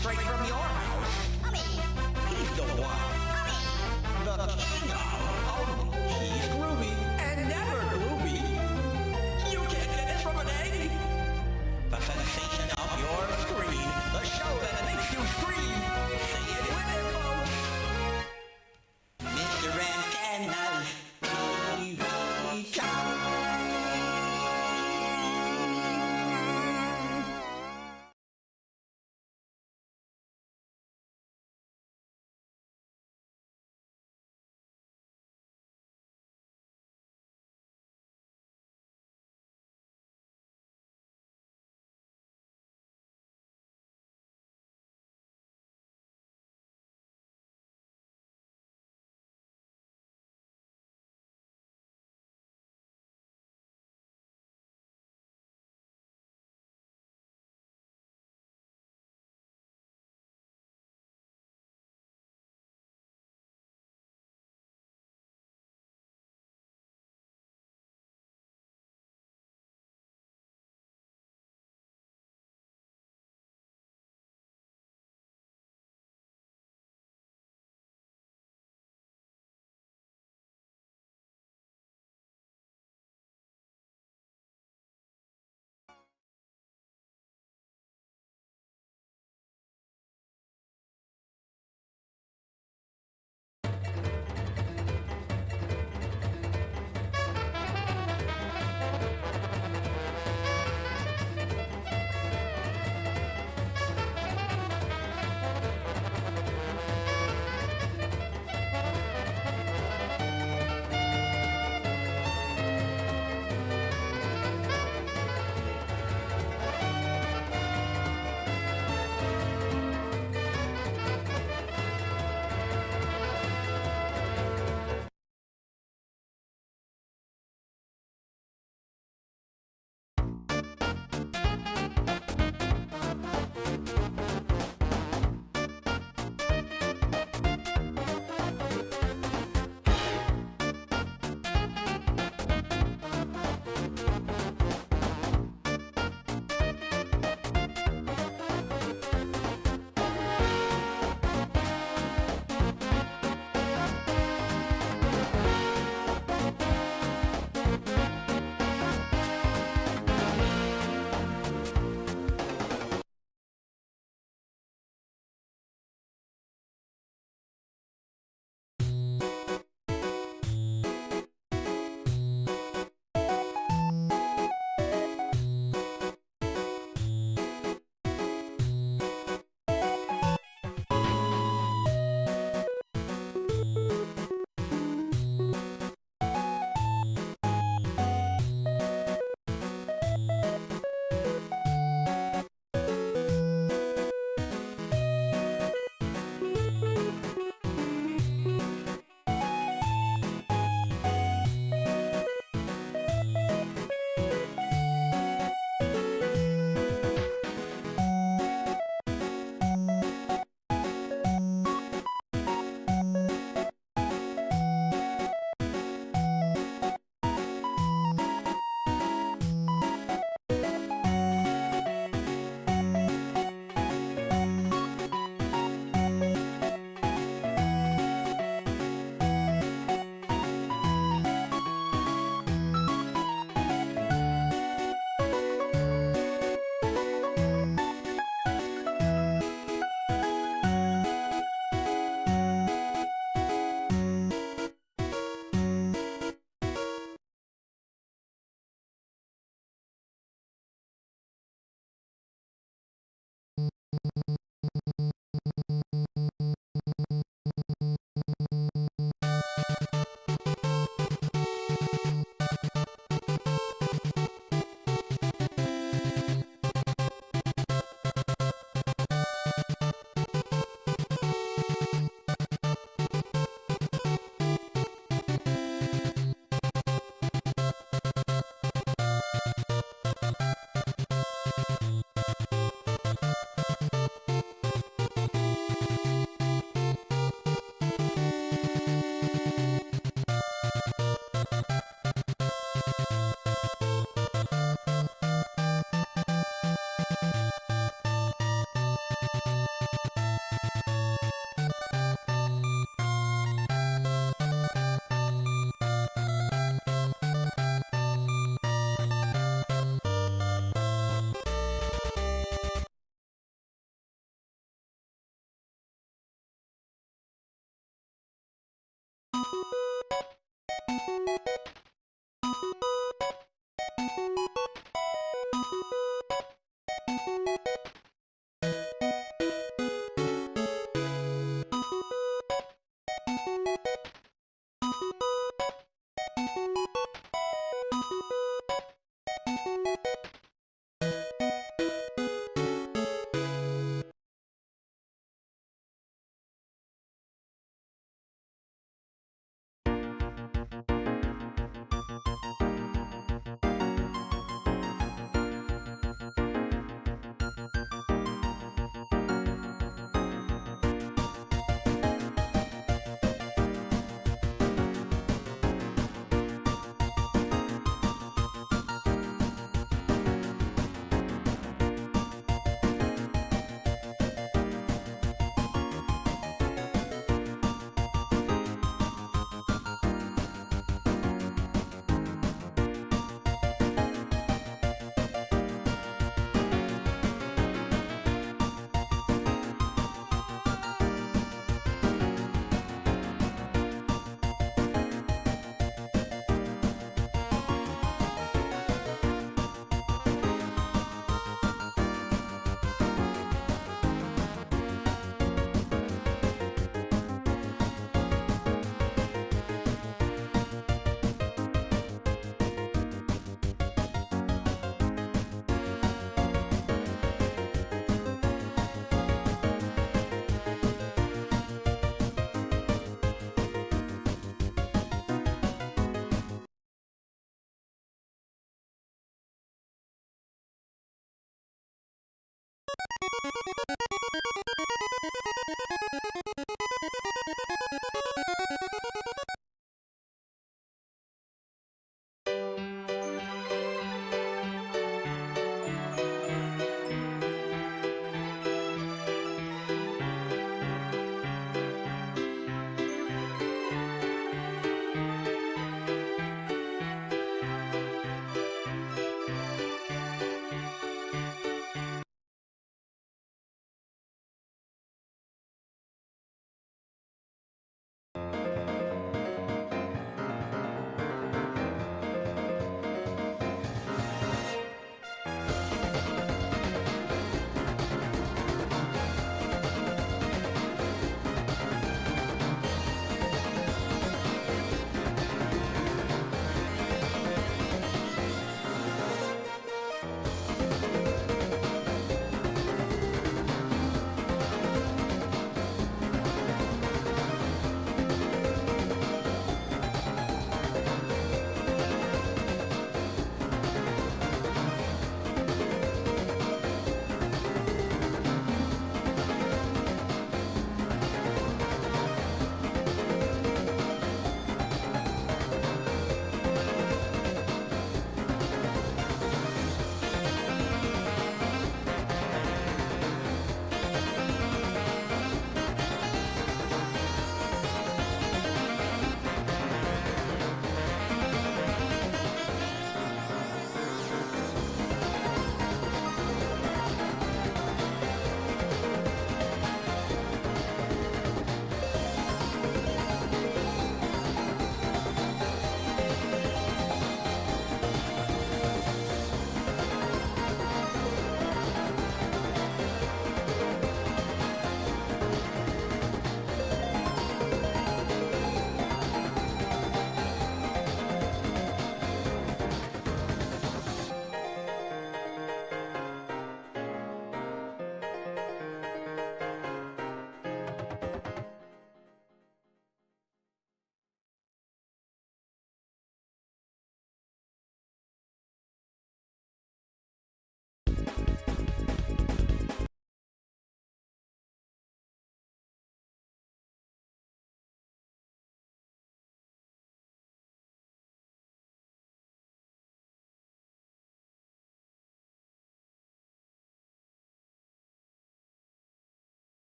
straight from your house. He's the one. The king of. Only he's groovy and never gloomy. You can't get this from an egg. The sensation of your screen. The show that makes you scream. Say it with it, folks. Mr. Antenna's TV Show.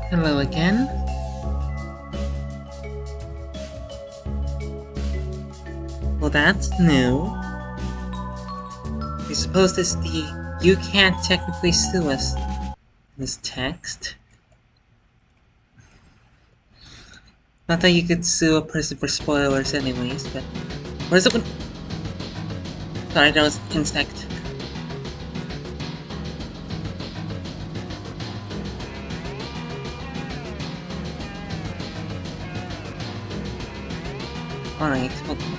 Hello again. Well, that's new. We suppose this the "you can't technically sue us" this text. Not that you could sue a person for spoilers anyways, but... Where's it? Sorry, that was insect. Alright, hold on.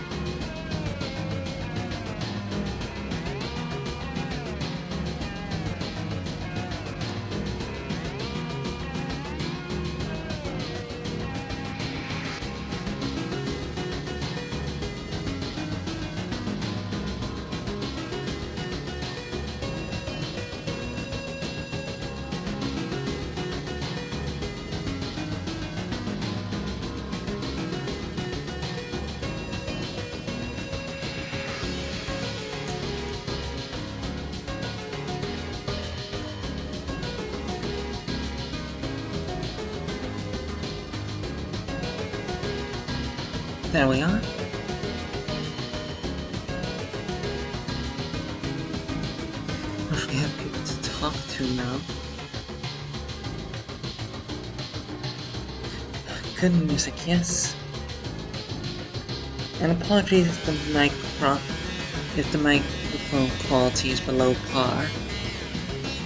There we are. We have people to talk to now. Good music, yes. And apologies if the microphone quality is below par.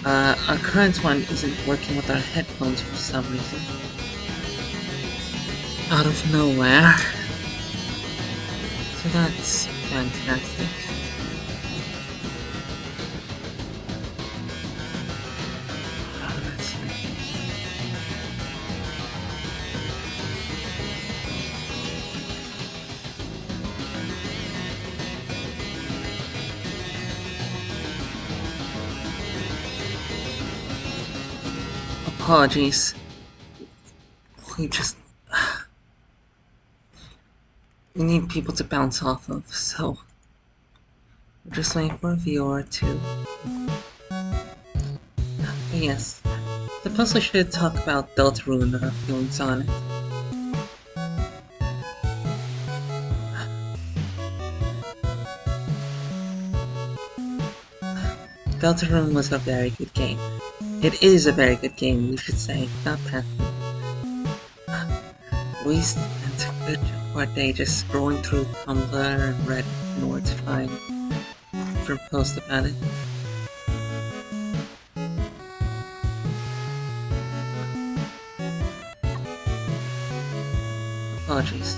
Our current one isn't working with our headphones for some reason. Out of nowhere. So that's fantastic. Let's see. Apologies. We need people to bounce off of, so we're just waiting for a viewer to... Yes. Suppose we should talk about Deltarune and our feelings on it. Deltarune was a very good game. It is a very good game, we should say, not that. We spent a good chunk of our day just scrolling through Tumblr and Reddit in order to find different posts about it. Apologies.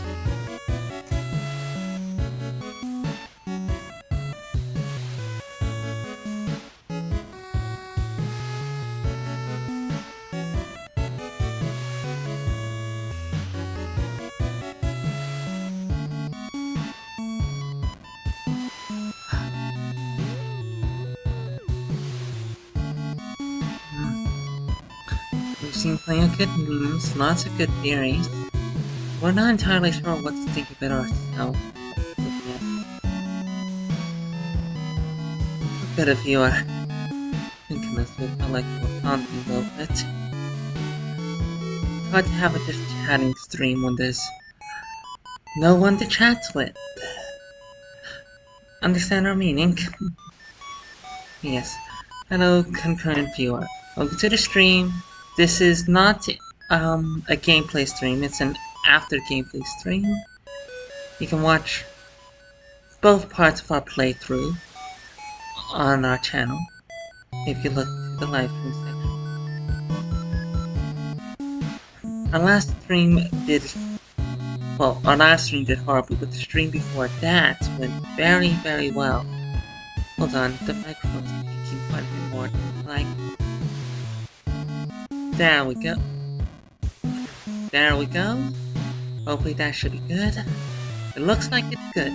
We've seen plenty of good memes, lots of good theories. We're not entirely sure what to think of it ourselves. How good of you are thinking this would feel like we're talking a little bit. It's hard to have a just chatting stream when there's no one to chat with. Understand our meaning? Yes. Hello, concurrent viewer. Welcome to the stream. This is not a gameplay stream, it's an after gameplay stream. You can watch both parts of our playthrough on our channel if you look at the live stream section. Our last stream did horribly, but the stream before that went very, very well. Hold on, the microphone's peaking quite a bit more. Like, there we go. There we go. Hopefully that should be good. It looks like it's good.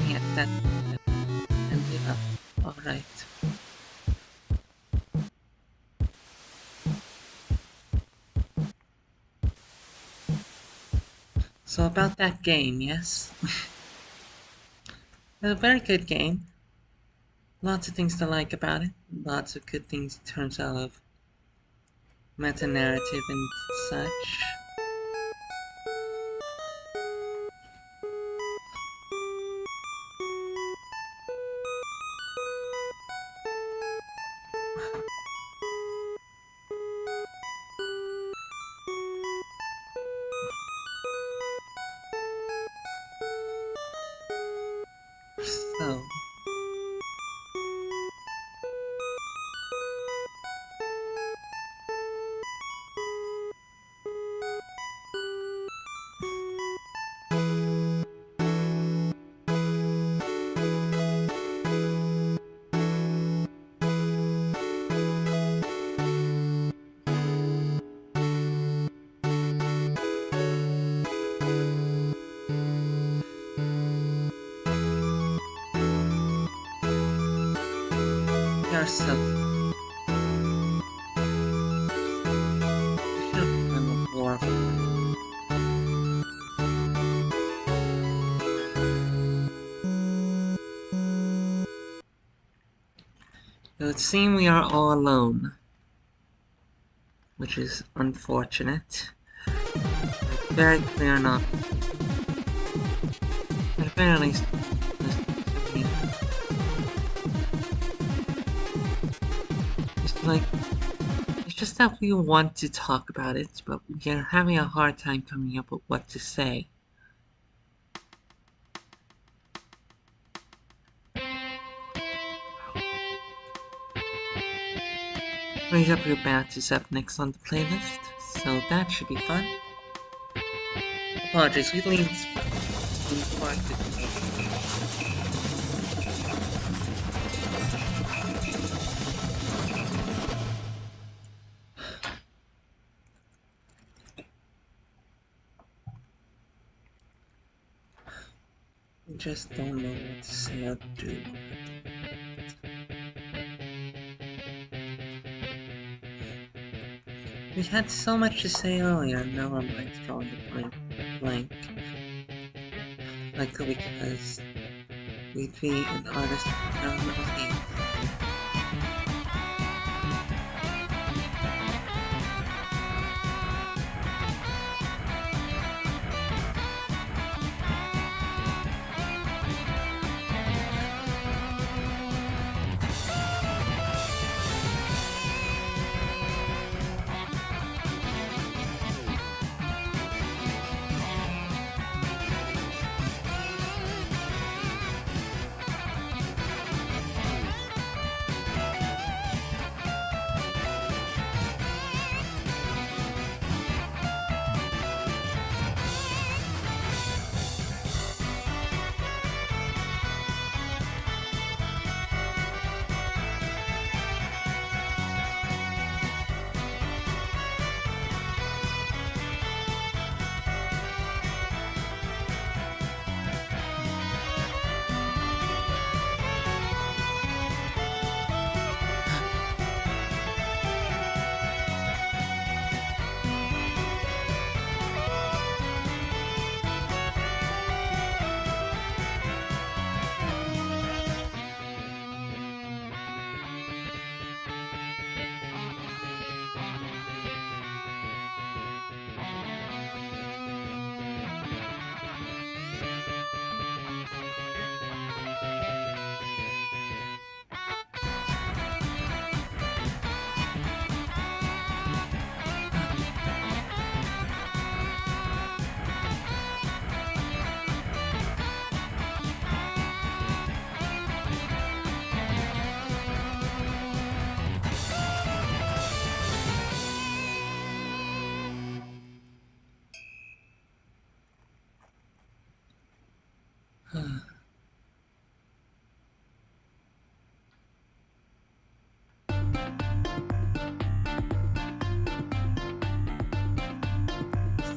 Yes, that's good. And it up. Alright. So about that game, yes? It's a very good game. Lots of things to like about it. Lots of good things turns out of meta-narrative and such. So, yourself. More. It would seem we are all alone, which is unfortunate. Very clear enough. At the very least, it's just that we want to talk about it, but we are having a hard time coming up with what to say. Raise Up Your Bat is up next on the playlist, so that should be fun. Apologies, we leaned quite just don't know what to say or do. We had so much to say earlier, and now I'm like drawing a blank. Likely because we'd be an artist in our little hands.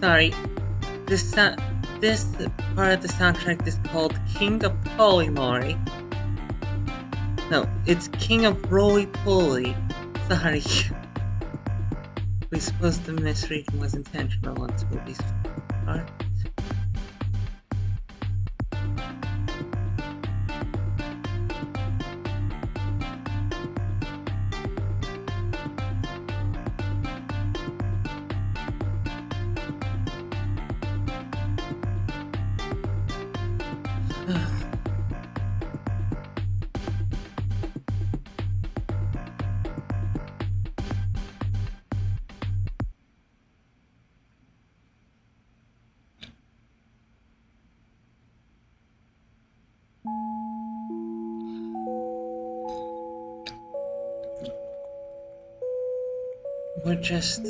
Sorry, this part of the soundtrack is called King of Polymori. No, it's King of Roly Poly. Sorry. We suppose the misreading was intentional on Scooby's part. We're just...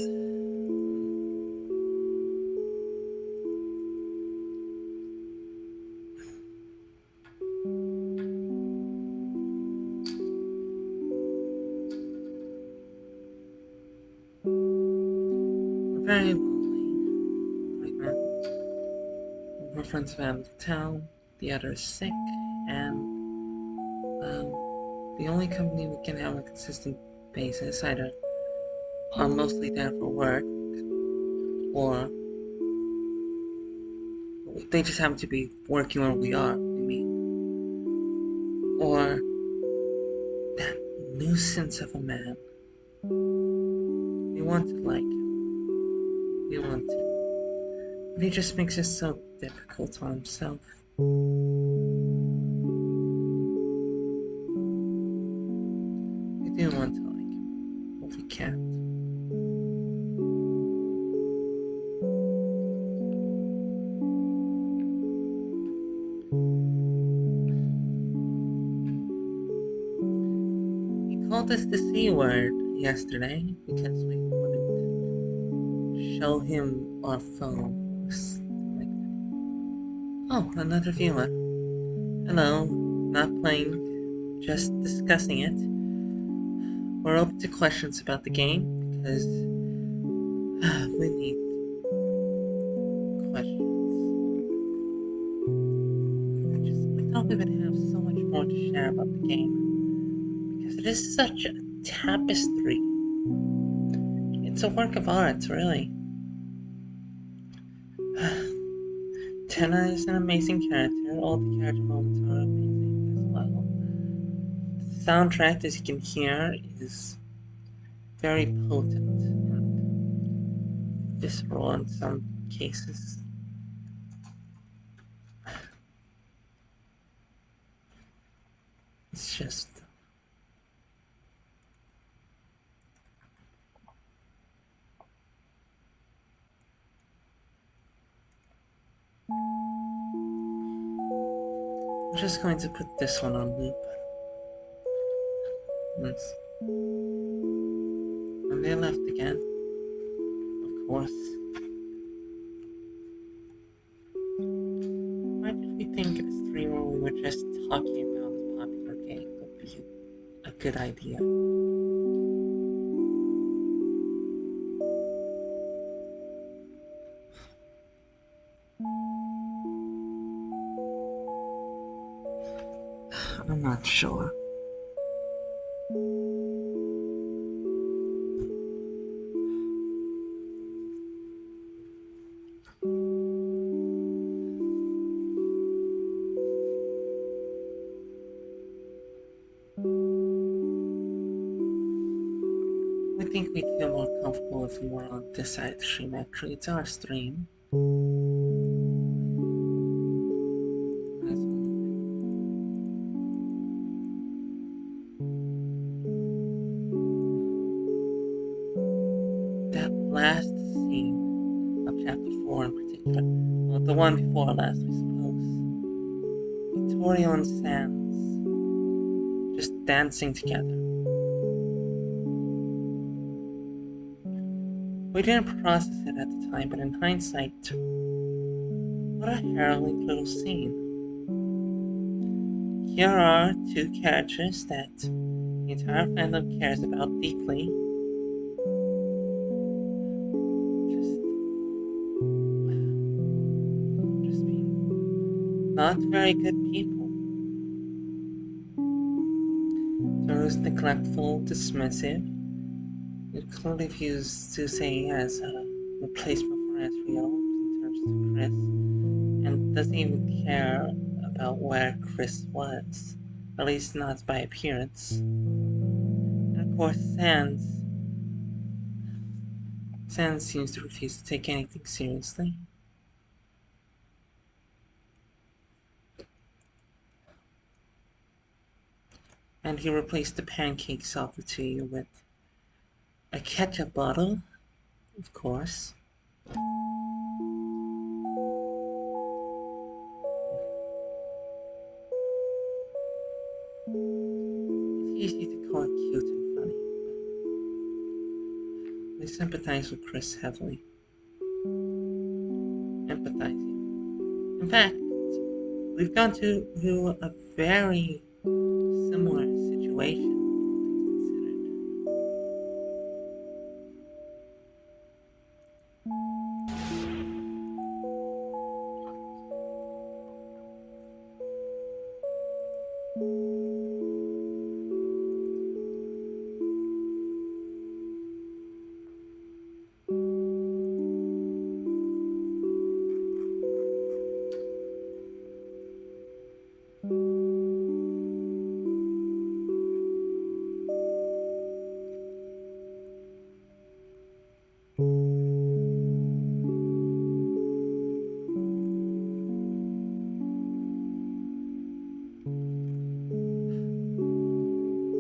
We're very lonely right now. We're friends from out of town, the other is sick, and the only company we can have on a consistent basis either are mostly there for work, or they just happen to be working where we are, or that nuisance of a man. We want to like him. We want to. But he just makes it so difficult on himself. We do want to like him, but we can't. He called us the C word yesterday because we wouldn't show him our phone or something like that. Oh, another viewer. Hello, not playing, just discussing it. We're open to questions about the game because we need questions. We thought we would have so much more to share about the game because it is such a tapestry. It's a work of art, really. Tenna is an amazing character. All the character moments are amazing as well. The soundtrack, as you can hear, is very potent and visceral in some cases. It's just... I'm just going to put this one on loop. And they left again. Of course. Why did we think in a stream where we were just talking about a popular game would be a good idea? I'm not sure. I think we'd feel more comfortable if we were on this side of the stream. Actually, it's our stream. That last scene of chapter 4 in particular, well, the one before last, I suppose. Vittorio and Sans just dancing together. We didn't process it at the time, but in hindsight, what a harrowing little scene. Here are two characters that the entire fandom cares about deeply. Just being not very good people. Those neglectful, dismissive. It clearly views Susie as a replacement for Asriel in terms of Chris, and doesn't even care about where Chris was, at least not by appearance. And of course, Sans seems to refuse to take anything seriously. And he replaced the pancakes offered to you with a ketchup bottle, of course. It's easy to call it cute and funny, but we sympathize with Chris heavily. Empathizing. In fact, we've gone through a very similar situation,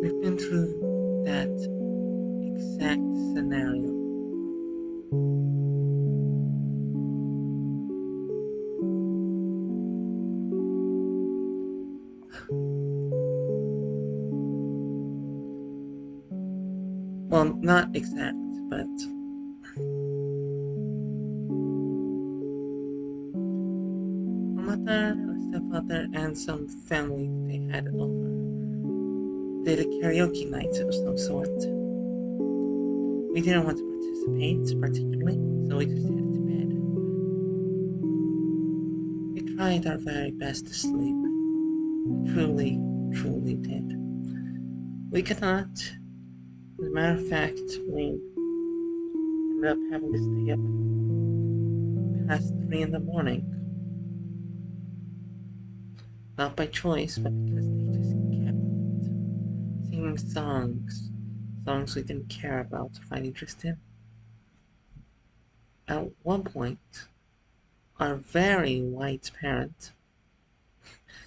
we've been through that exact scenario. Well, not exact, but my mother, or stepfather, and some family they had over did a karaoke night of some sort. We didn't want to participate particularly, so we just headed to bed. We tried our very best to sleep. We truly, truly did. We could not. As a matter of fact, we ended up having to stay up past 3 in the morning. Not by choice, but because they just kept singing songs we didn't care about or find interest in. At one point, our very white parent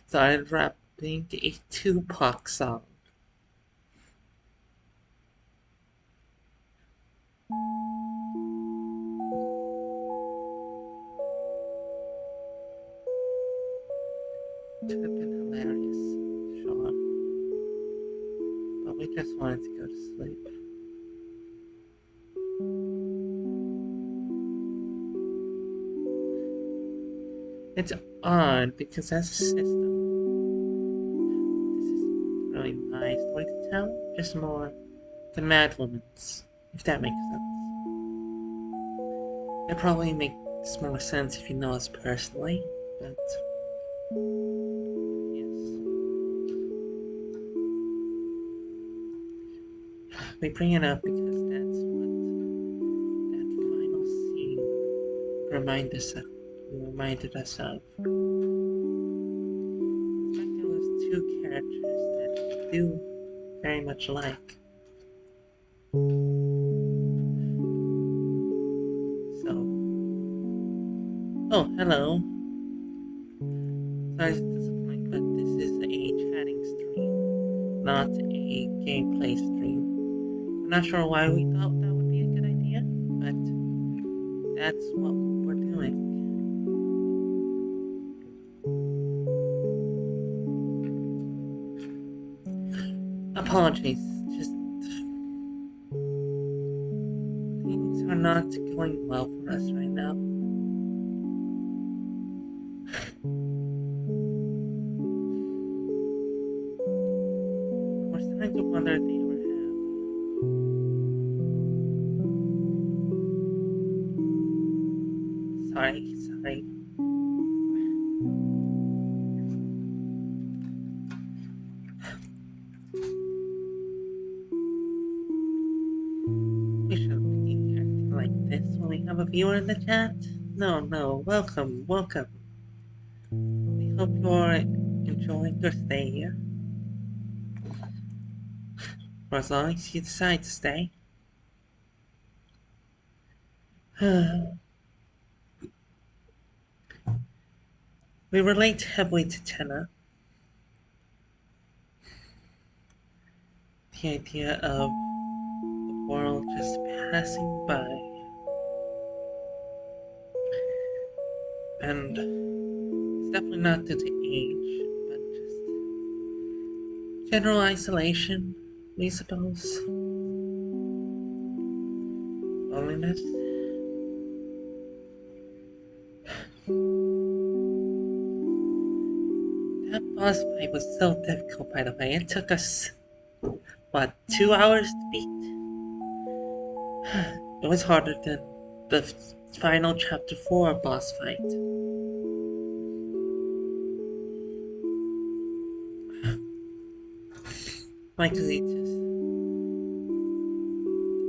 started rapping a Tupac song. It could have been hilarious, sure, but we just wanted to go to sleep. It's odd because as a system, this isn't really my story to tell, just more the Madwomen's, if that makes sense. It probably makes more sense if you know us personally, but yes. We bring it up because that's what that final scene reminded us of. In fact, it was two characters that we do very much like. So, oh, hello. Sorry to disappoint, but this is a chatting stream, not a gameplay stream. I'm not sure why we thought that would be a good idea, but that's what we're doing. Apologies, just things are not going well for us right now. We're starting to wonder if they ever have. Sorry. We shouldn't be acting like this when we have a viewer in the chat. No, welcome. We hope you're enjoying your stay here. For as long as you decide to stay. We relate heavily to Tenna. the idea of the world just passing by. And it's definitely not due to age, but just general isolation, we suppose. Loneliness. That boss fight was so difficult, by the way. It took us, what, 2 hours to beat? It was harder than the final chapter 4 boss fight. Likely just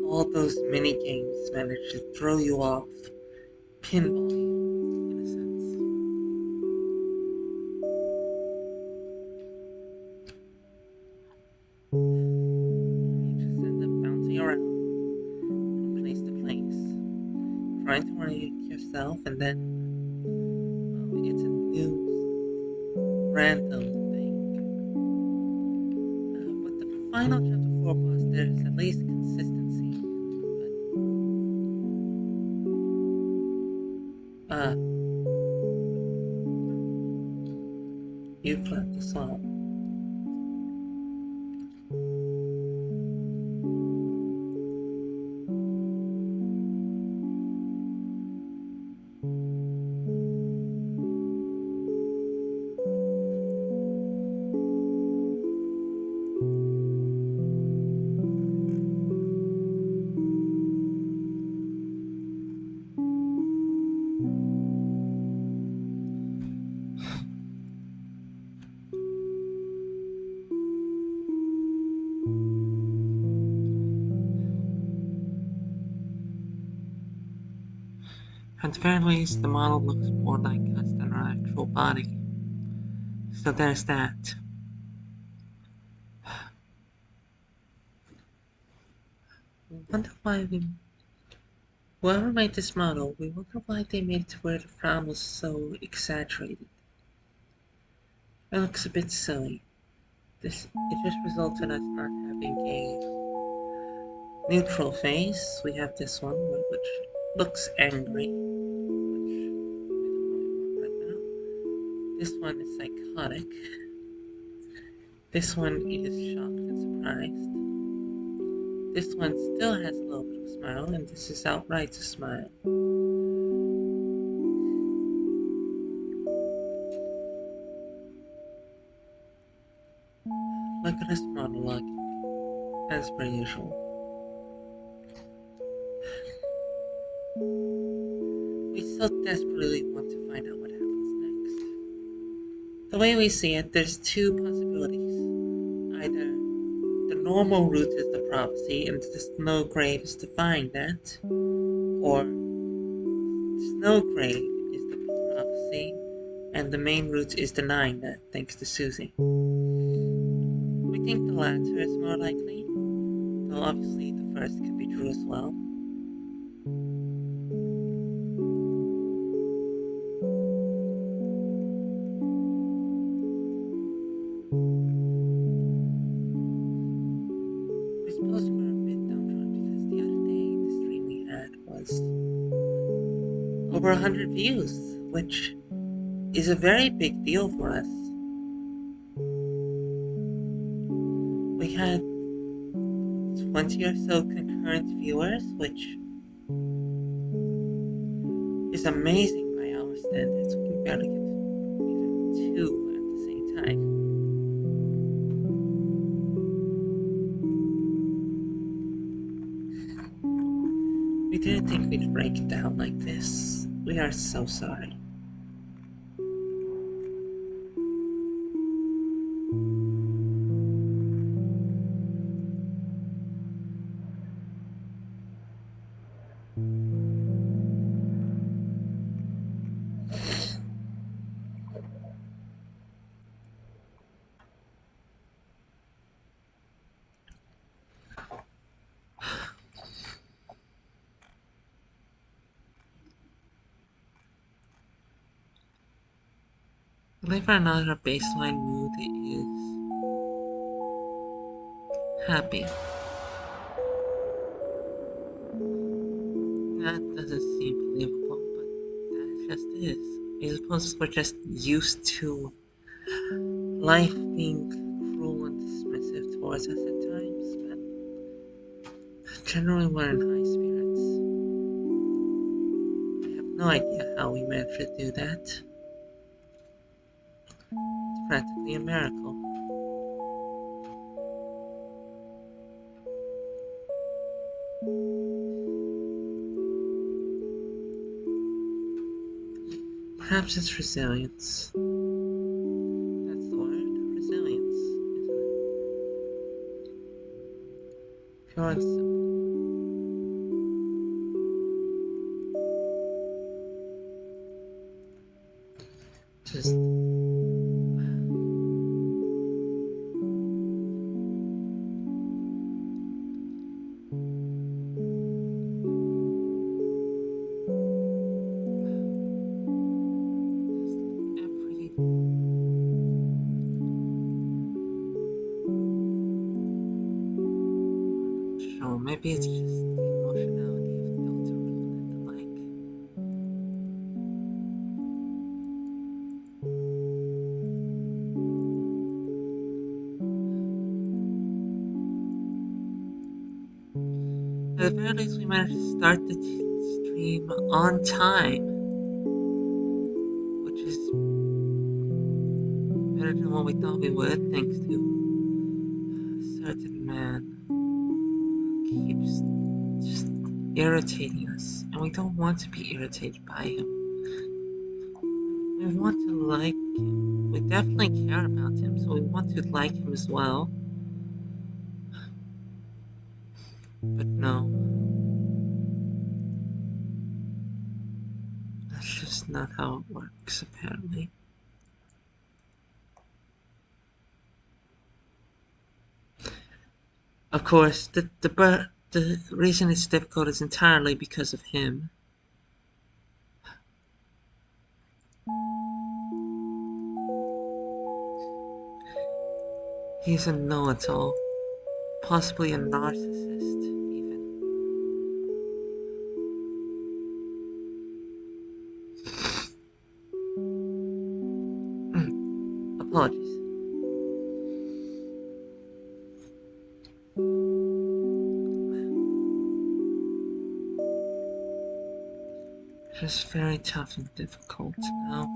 all those mini games managed to throw you off pinball you, in a sense. You just end up bouncing around from place to place, trying to orient yourself, and then, well, it's a new random thing. With the final chapter 4 boss, there's at least consistency. But, you've left the swamp. At the very least, the model looks more like us than our actual body. So there's that. Wonder why whoever made this model, we wonder why they made it to where the frown was so exaggerated. It looks a bit silly. It just results in us not having a neutral face. We have this one, which looks angry, which we don't really want right now. This one is psychotic. This one is shocked and surprised. This one still has a little bit of a smile, and this is outright a smile. Look at this monologue, as per usual. We so desperately want to find out what happens next. The way we see it, there's two possibilities. Either the normal route is the prophecy, and the snow grave is defying that, or Snowgrave is the prophecy, and the main route is denying that, thanks to Susie. We think the latter is more likely, though obviously the first could be true as well. We suppose we're a bit downtrodden because the other day the stream we had was over 100 views, which is a very big deal for us. We had 20 or so concurrent viewers, which is amazing by our standards. We can barely get even two at the same time. We didn't think we'd break it down like this. We are so sorry. Believe it or not, our baseline mood is happy. That doesn't seem believable, but that just is. I suppose we're just used to life being cruel and dismissive towards us at times, but generally we're in high spirits. I have no idea how we managed to do that. It's practically a miracle. Perhaps it's resilience. That's the word. Resilience, isn't it? Pure and simple. Just every show. Maybe it's just the emotionality of Deltarune and the like. At the very least, we managed to start the stream on time, which is better than what we thought we would, thanks to a certain man who keeps just irritating us, and we don't want to be irritated by him. We want to like him. We definitely care about him, so we want to like him as well. But no, that's just not how it works, apparently. Of course, the reason it's difficult is entirely because of him. He's a know-it-all, possibly a narcissist, even. Apologies. Just very tough and difficult now.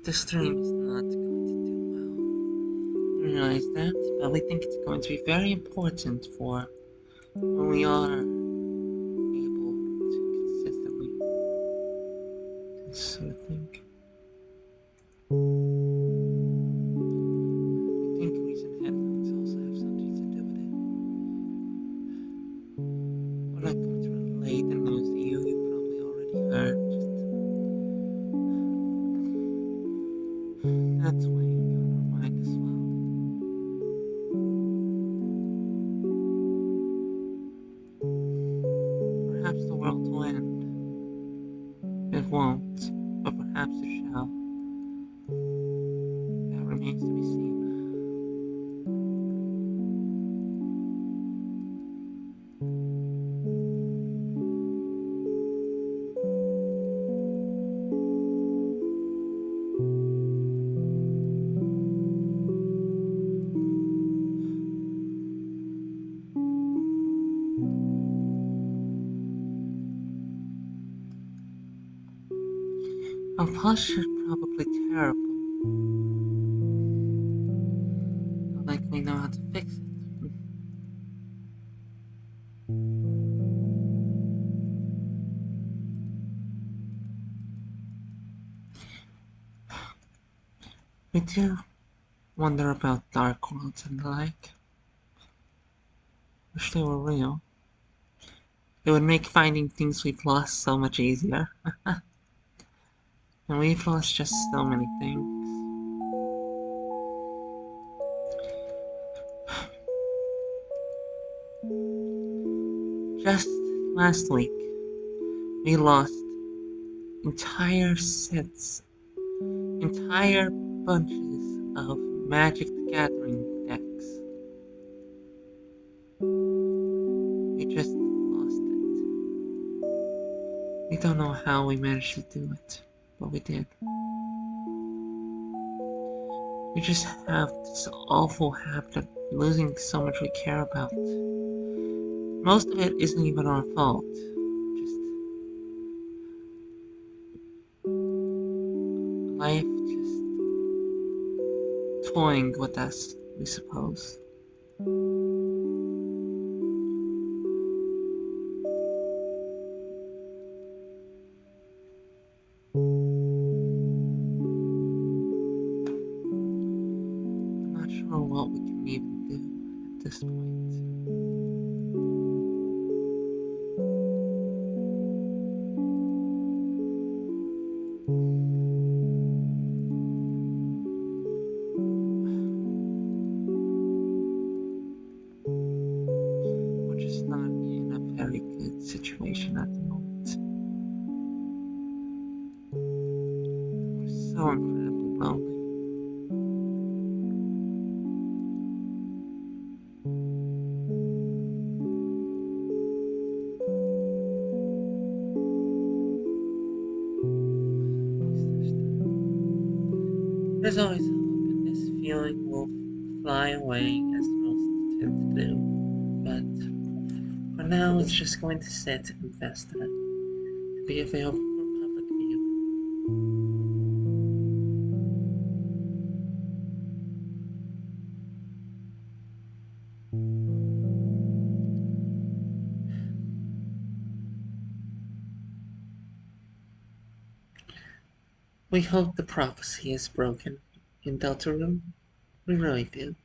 The stream is not going to do well. We realize that, but we think it's going to be very important for when we are able to consistently do this sort of thing. I think recent headlines also have something to do with it. We're not going to relay the news to you, you probably already heard. That's weighing on our mind as well. Perhaps the world will end. It won't, but perhaps it shall. That remains to be seen. Our posture is probably terrible. Not like we know how to fix it. We do wonder about dark worlds and the like. Wish they were real. It would make finding things we've lost so much easier. And we've lost just so many things. Just Last week, we lost entire sets, entire bunches of Magic the Gathering decks. We just lost it. We don't know how we managed to do it, but we did. We just have this awful habit of losing so much we care about. Most of it isn't even our fault. Just life just toying with us, we suppose. I'm not sure what we can even do at this point. We're just not in a very good situation at the moment. We're so incredibly lonely. There's always hope, and this feeling will fly away as most tend to do. But for now, it's just going to sit and fester and be available for public view. We hope the prophecy is broken in Deltarune. We really do.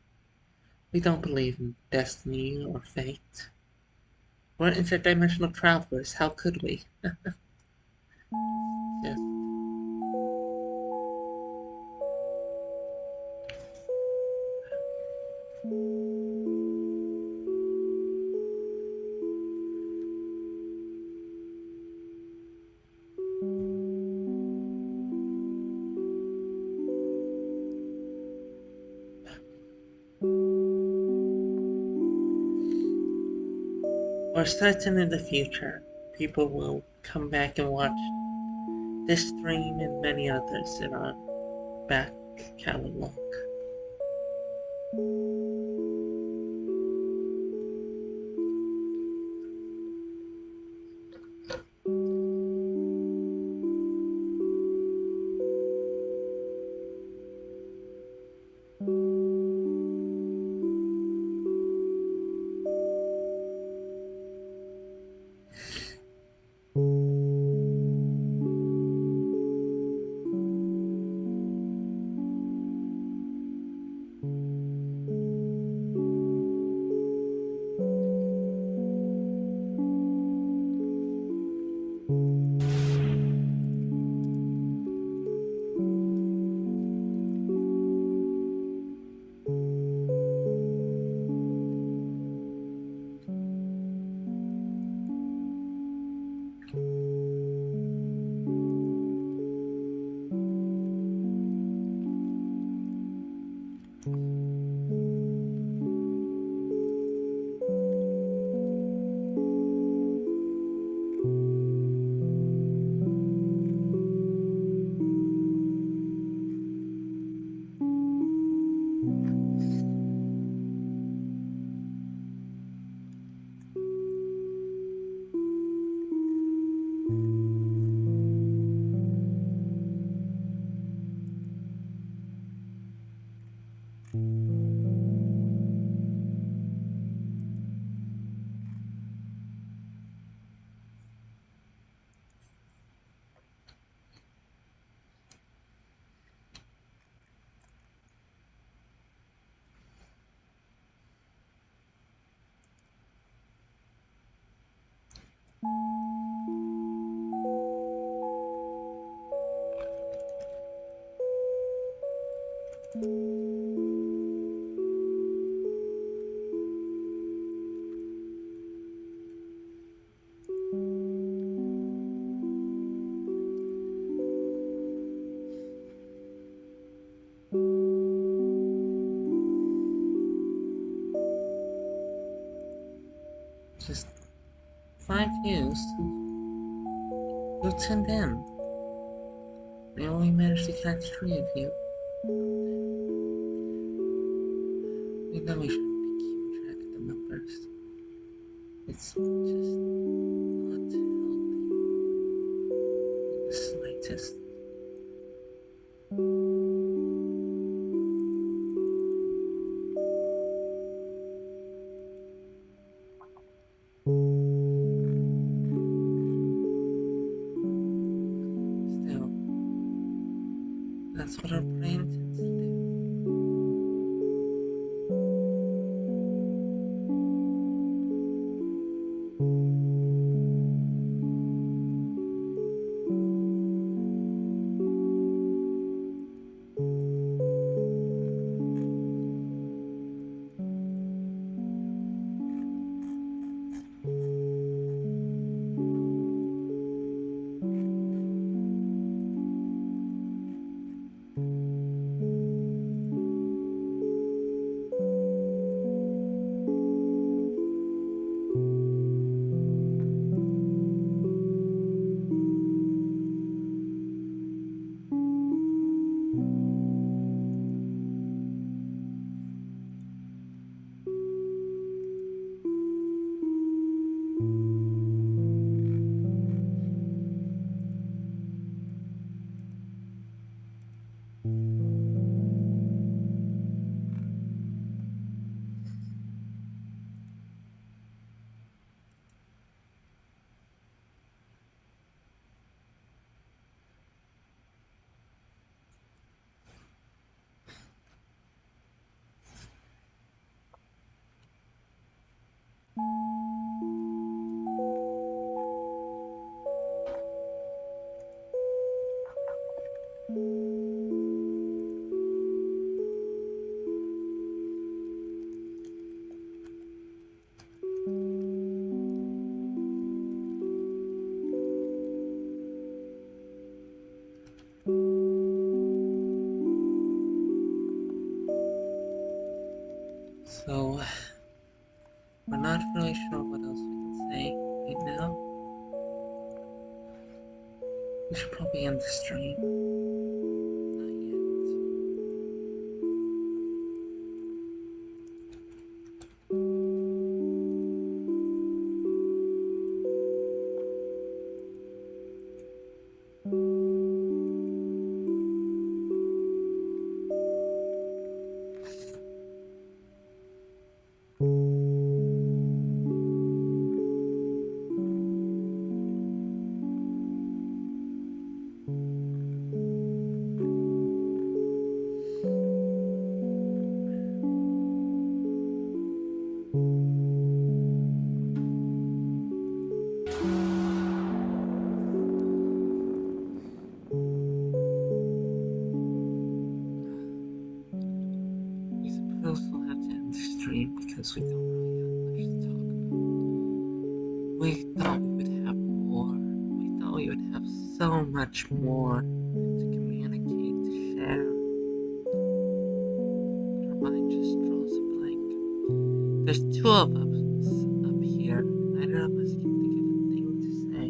We don't believe in destiny or fate. We're interdimensional travelers. How could we? Just we're certain in the future people will come back and watch this stream and many others in our back catalog. Just 5 views. Who tuned in? We only managed to catch 3 of you. We know we shouldn't be keeping track of the numbers. It's just not healthy in the slightest. Still, that's what our brain tends to do. So, we're not really sure what else we can say right now. We should probably end the stream. Not We suppose we'll have to end the stream because we don't really have much to talk about. We thought we would have more. We thought we would have so much more to communicate, to share. But our mind just draws a blank. There's 2 of us up here. Neither of us can think of a thing to say.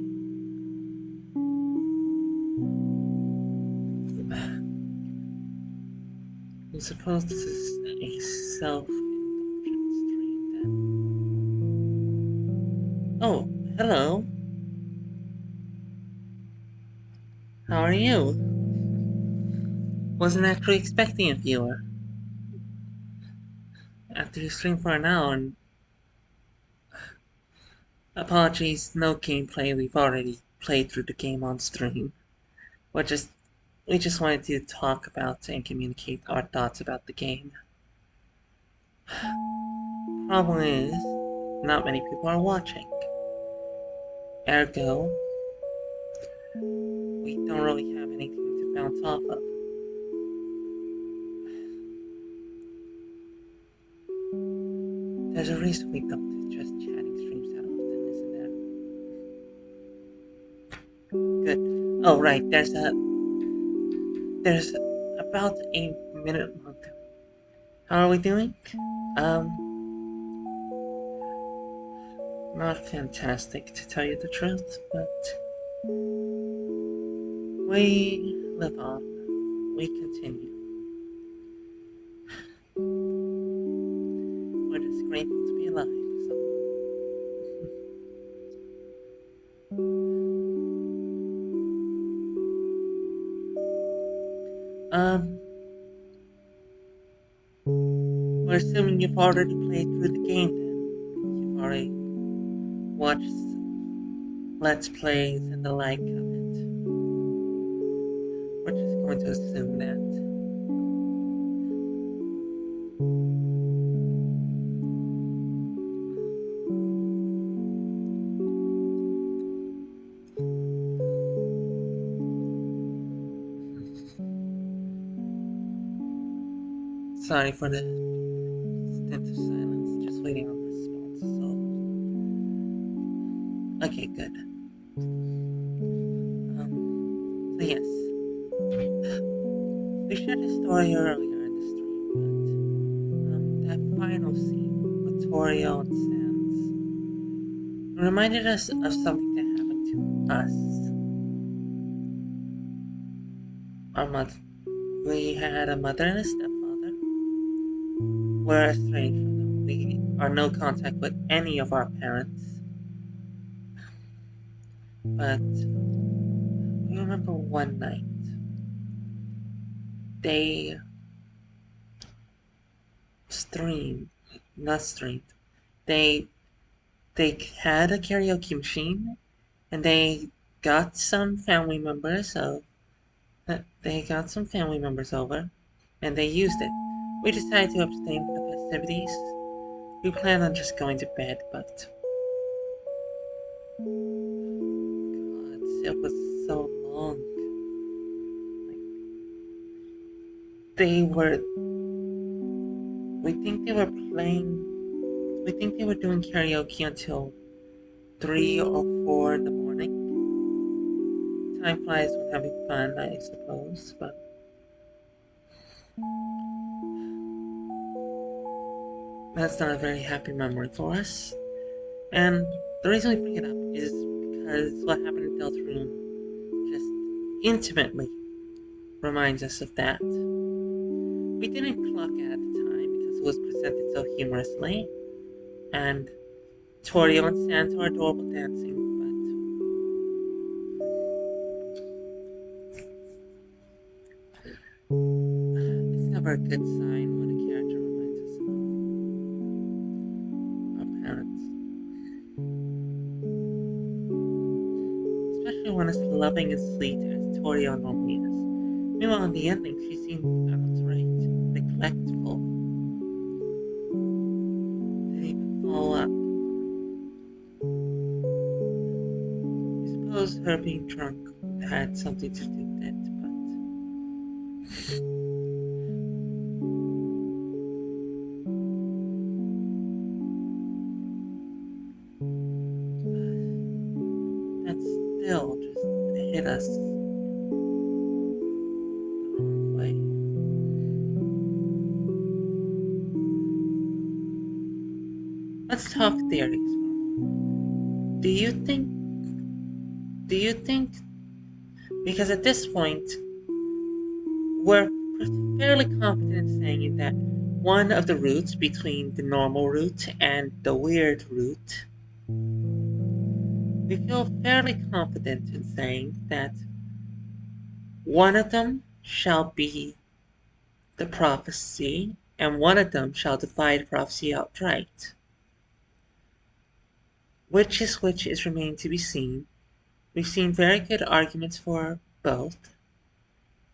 We suppose this is a self-indulgent stream then. Oh, hello. How are you? Wasn't actually expecting a viewer. After you stream for an hour, and apologies, no gameplay. We've already played through the game on stream. We just wanted to talk about and communicate our thoughts about the game. Problem is, not many people are watching. Ergo, we don't really have anything to bounce off of. There's a reason we don't do just chatting streams that often, isn't there? Good. Oh, right, there's about a minute left. How are we doing? Not fantastic, to tell you the truth, but we live on. We continue. We're just grateful to be alive, so. We're assuming you've already played through the game then. You've already watched Let's Plays and the like of it. We're just going to assume that. Sorry for the stint of silence, just waiting on the response, so. Okay, good. So yes. We shared a story earlier in the stream, but that final scene with Torio and Sans reminded us of something that happened to us. Our mother. We had a mother and a stepfather. We're estranged from them. We are no contact with any of our parents. But we remember one night. They not streamed. They had a karaoke machine, and they got some family members over, and they used it. We decided to abstain from the festivities. We planned on just going to bed, but God, it was so long. Like, we think they were doing karaoke until 3 or 4 in the morning. Time flies when having fun, I suppose, but that's not a very happy memory for us. And the reason we bring it up is because what happened in Deltarune just intimately reminds us of that. We didn't clock it at the time because it was presented so humorously, and Torio and Sans are adorable dancing, but it's never a good sign when a character reminds us of our parents. Especially when it's loving and sweet as Torio normally is. Meanwhile, in the ending, she seemed outright neglectful. Didn't even follow up. I suppose her being drunk had something to do with it, but that still just hit us the wrong way. Let's talk theories for a moment. Do you think, because at this point, we're fairly confident in saying that one of the routes between the normal route and the weird route, we feel fairly confident in saying that one of them shall be the prophecy, and one of them shall defy the prophecy outright. Which is remaining to be seen. We've seen very good arguments for both.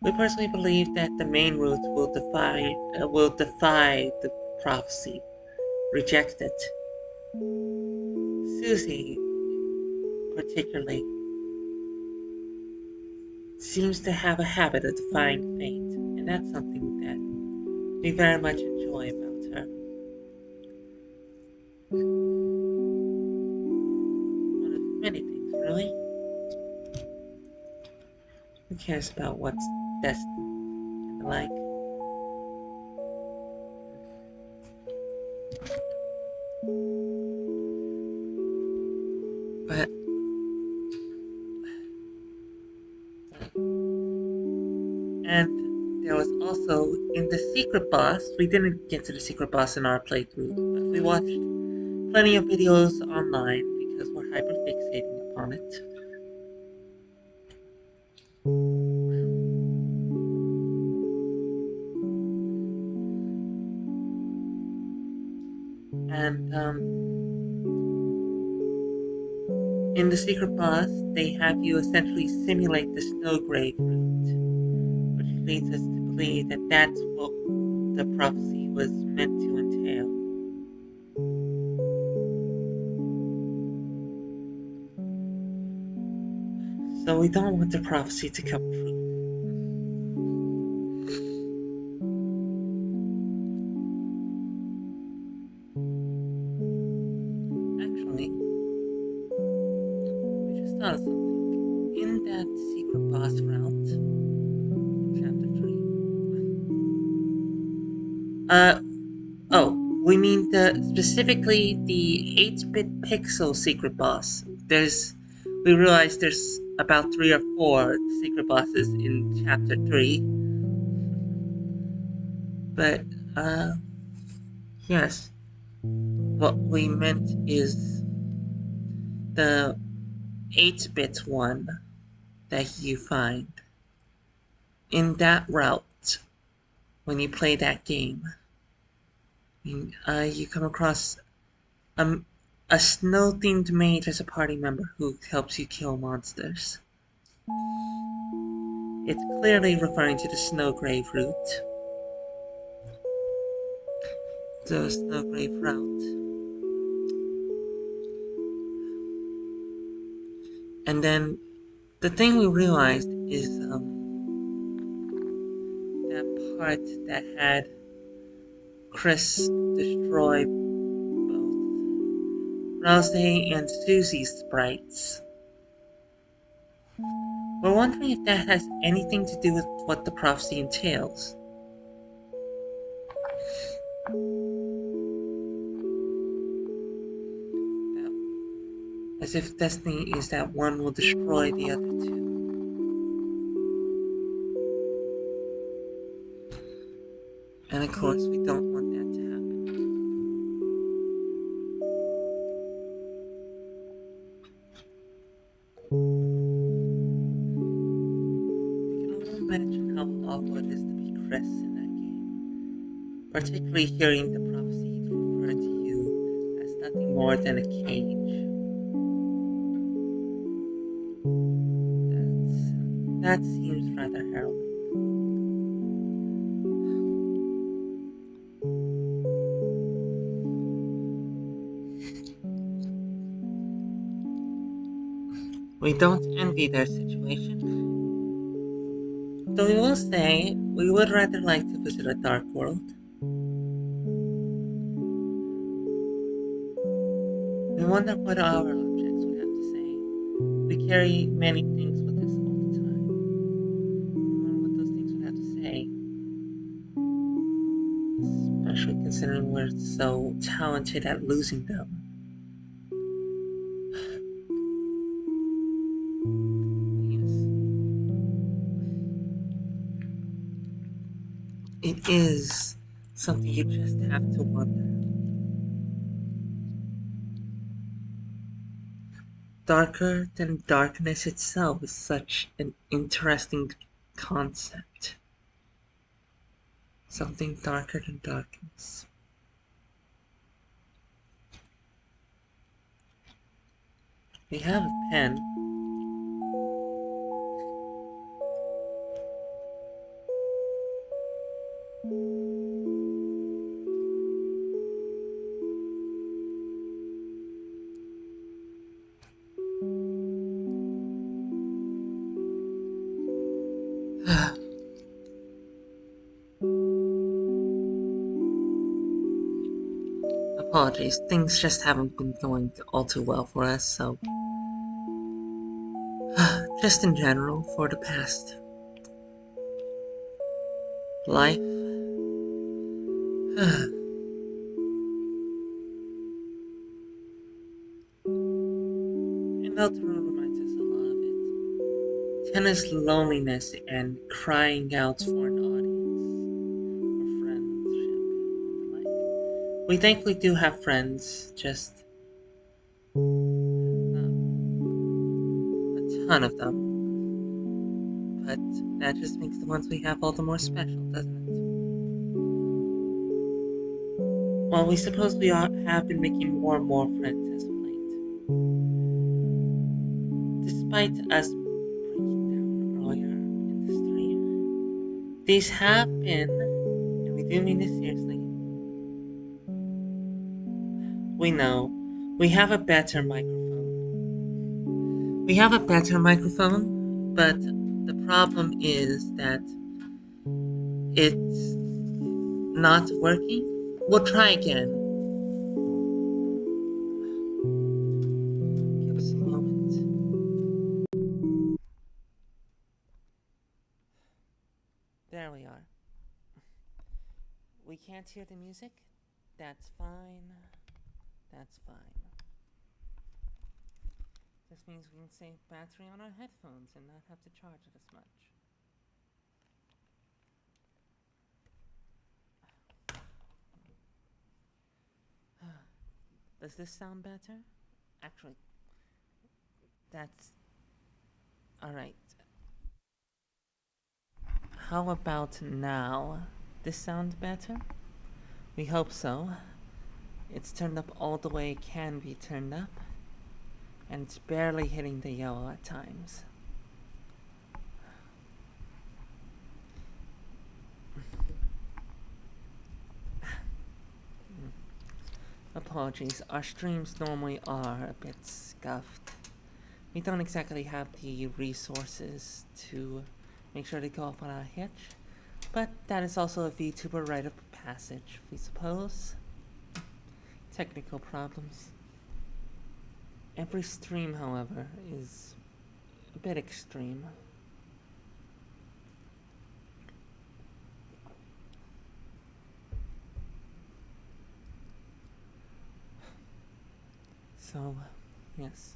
We personally believe that the main route will defy the prophecy, reject it. Susie, particularly, seems to have a habit of defying fate, and that's something that we very much enjoy about her. One of many things, really. Who cares about what's destined and the like? also, in the secret boss, we didn't get to the secret boss in our playthrough, but we watched plenty of videos online because we're hyperfixating upon it. And in the secret boss, they have you essentially simulate the Snowgrave route, which leads us to believe that that's what the prophecy was meant to entail. So we don't want the prophecy to come true. Actually, we just thought of something. In that secret boss route, chapter 3. We mean specifically the 8-bit pixel secret boss. We realized there's about 3 or 4 secret bosses in chapter 3. But, yes. What we meant is the 8-bit one that you find in that route when you play that game. You come across a snow-themed mage as a party member who helps you kill monsters. It's clearly referring to the Snowgrave route. The Snowgrave route. And then the thing we realized is that part that had Chris destroy both Rouse and Susie's sprites. We're wondering if that has anything to do with what the prophecy entails. As if destiny is that one will destroy the other two. And of course, we don't want that to happen. We can all imagine how awful it is to be Chris in that game. Particularly hearing the prophecy refer to you as nothing more than a cage. That seems rather harrowing. We don't envy their situation, though we will say we would rather like to visit a dark world. We wonder what our objects would have to say. We carry many things with us all the time. We wonder what those things would have to say. Especially considering we're so talented at losing them. It is something you just have to wonder. Darker than darkness itself is such an interesting concept. Something darker than darkness. We have a pen. Apologies, things just haven't been going all too well for us, so just in general, for the past life. And Deltarune reminds us a lot of it. Tenna's loneliness and crying out for an audience. We thankfully do have friends, just a ton of them. But that just makes the ones we have all the more special, doesn't it? Well, we suppose we have been making more and more friends as of late. Despite us breaking down earlier in the stream, these have been, and we do mean this seriously, we know, we have a better microphone. We have a better microphone, but the problem is that it's not working. We'll try again. Give us a moment. There we are. We can't hear the music? That's fine. That's fine. This means we can save battery on our headphones and not have to charge it as much. Does this sound better? Actually, that's... Alright. How about now? This sound better? We hope so. It's turned up all the way it can be turned up, and it's barely hitting the yellow at times. Apologies, our streams normally are a bit scuffed. We don't exactly have the resources to make sure they go up on a hitch, but that is also a VTuber rite of passage, we suppose. Technical problems. Every stream, however, is a bit extreme. So, yes.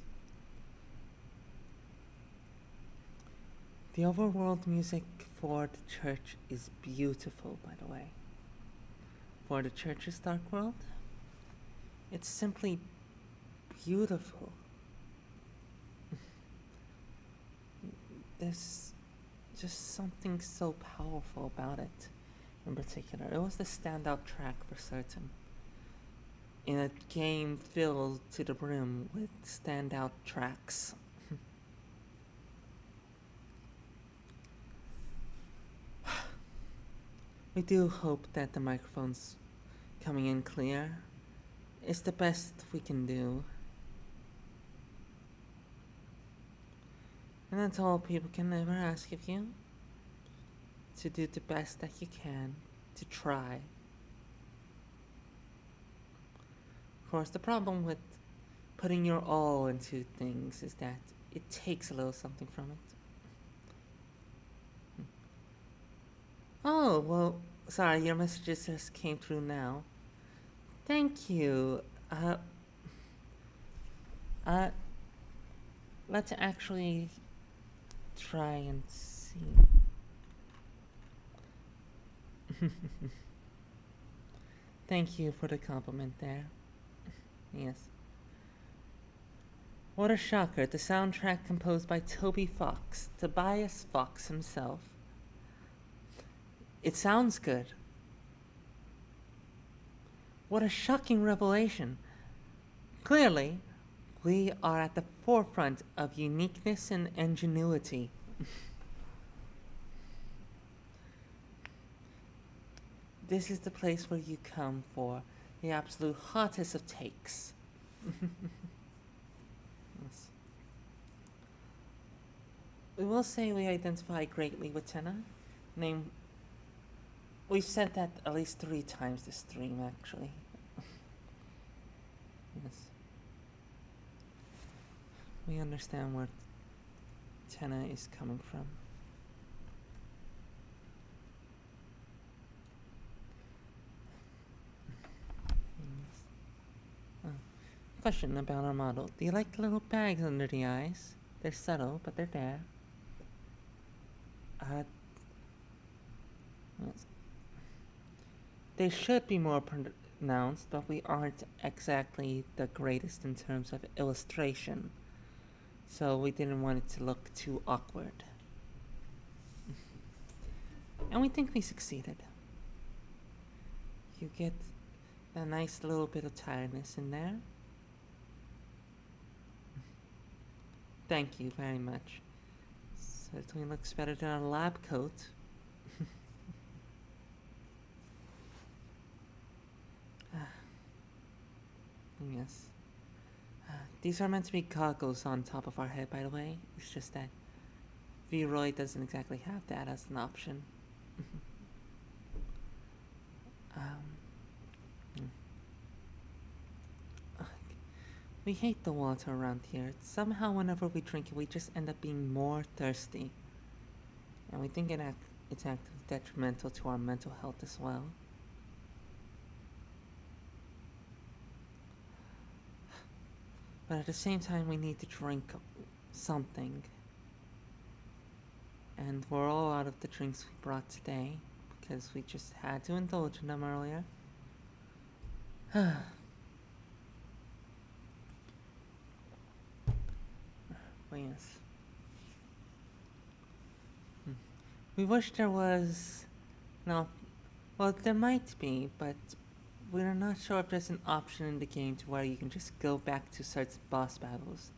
The overworld music for the church is beautiful, by the way. For the church's Dark World, it's simply beautiful. There's just something so powerful about it in particular. It was the standout track for certain. In a game filled to the brim with standout tracks. We do hope that the microphone's coming in clear. It's the best we can do. And that's all people can ever ask of you. To do the best that you can. To try. Of course, the problem with putting your all into things is that it takes a little something from it. Oh, well, sorry, your messages just came through now. Thank you. Let's actually try and see. Thank you for the compliment there. Yes. What a shocker, the soundtrack composed by Toby Fox, Tobias Fox himself. It sounds good. What a shocking revelation. Clearly, we are at the forefront of uniqueness and ingenuity. This is the place where you come for the absolute hottest of takes. Yes. We will say we identify greatly with Tenna. We've said that at least 3 times this stream, actually. Yes. We understand where Tenna is coming from. Question about our model. Do you like the little bags under the eyes? They're subtle, but they're there. Yes. They should be more nouns, but we aren't exactly the greatest in terms of illustration. So we didn't want it to look too awkward. And we think we succeeded. You get a nice little bit of tiredness in there. Thank you very much. Certainly looks better than a lab coat. Yes. These are meant to be goggles on top of our head, by the way. It's just that V-Roy doesn't exactly have that as an option. We hate the water around here. Somehow, whenever we drink it, we just end up being more thirsty. And we think it's actually detrimental to our mental health as well. But at the same time, we need to drink something. And we're all out of the drinks we brought today, because we just had to indulge in them earlier. But yes. We wish there was... No. Well, there might be, but we're not sure if there's an option in the game to where you can just go back to certain boss battles.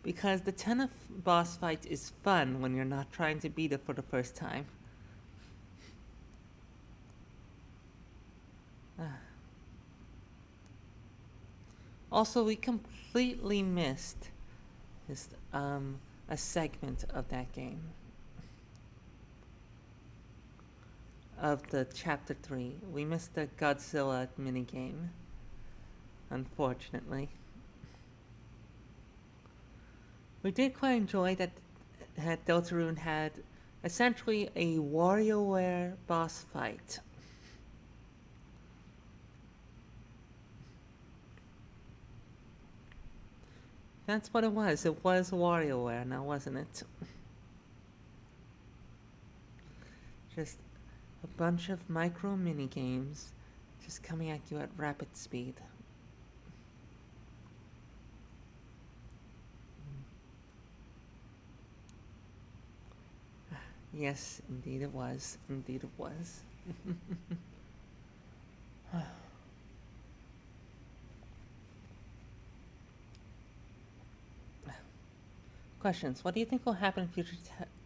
Because the ton of boss fight is fun when you're not trying to beat it for the first time. Also, we completely missed this, a segment of that game. Of the chapter 3. We missed the Godzilla minigame. Unfortunately. We did quite enjoy that Deltarune had essentially a WarioWare boss fight. That's what it was. It was WarioWare, now wasn't it? Just a bunch of micro mini games just coming at you at rapid speed. Yes, indeed it was. Indeed it was. Questions. What do you think will happen in future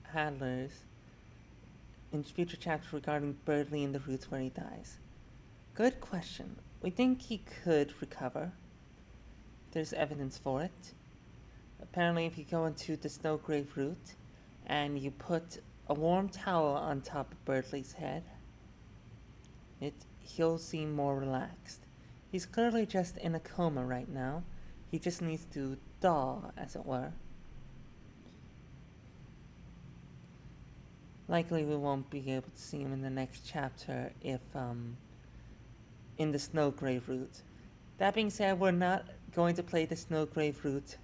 handlers in future chapters regarding Birdley and the roots where he dies? Good question. We think he could recover. There's evidence for it. Apparently, if you go into the Snowgrave route and you put a warm towel on top of Birdley's head, he'll seem more relaxed. He's clearly just in a coma right now. He just needs to thaw, as it were. Likely we won't be able to see him in the next chapter if, in the Snowgrave route. That being said, we're not going to play the Snowgrave route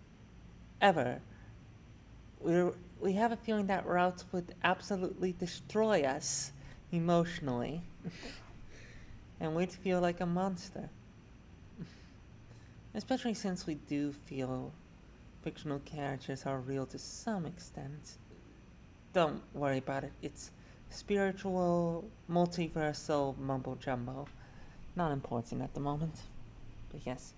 ever. We have a feeling that route would absolutely destroy us emotionally. And we'd feel like a monster. Especially since we do feel fictional characters are real to some extent. Don't worry about it. It's spiritual, multiversal mumbo jumbo. Not important at the moment. But yes.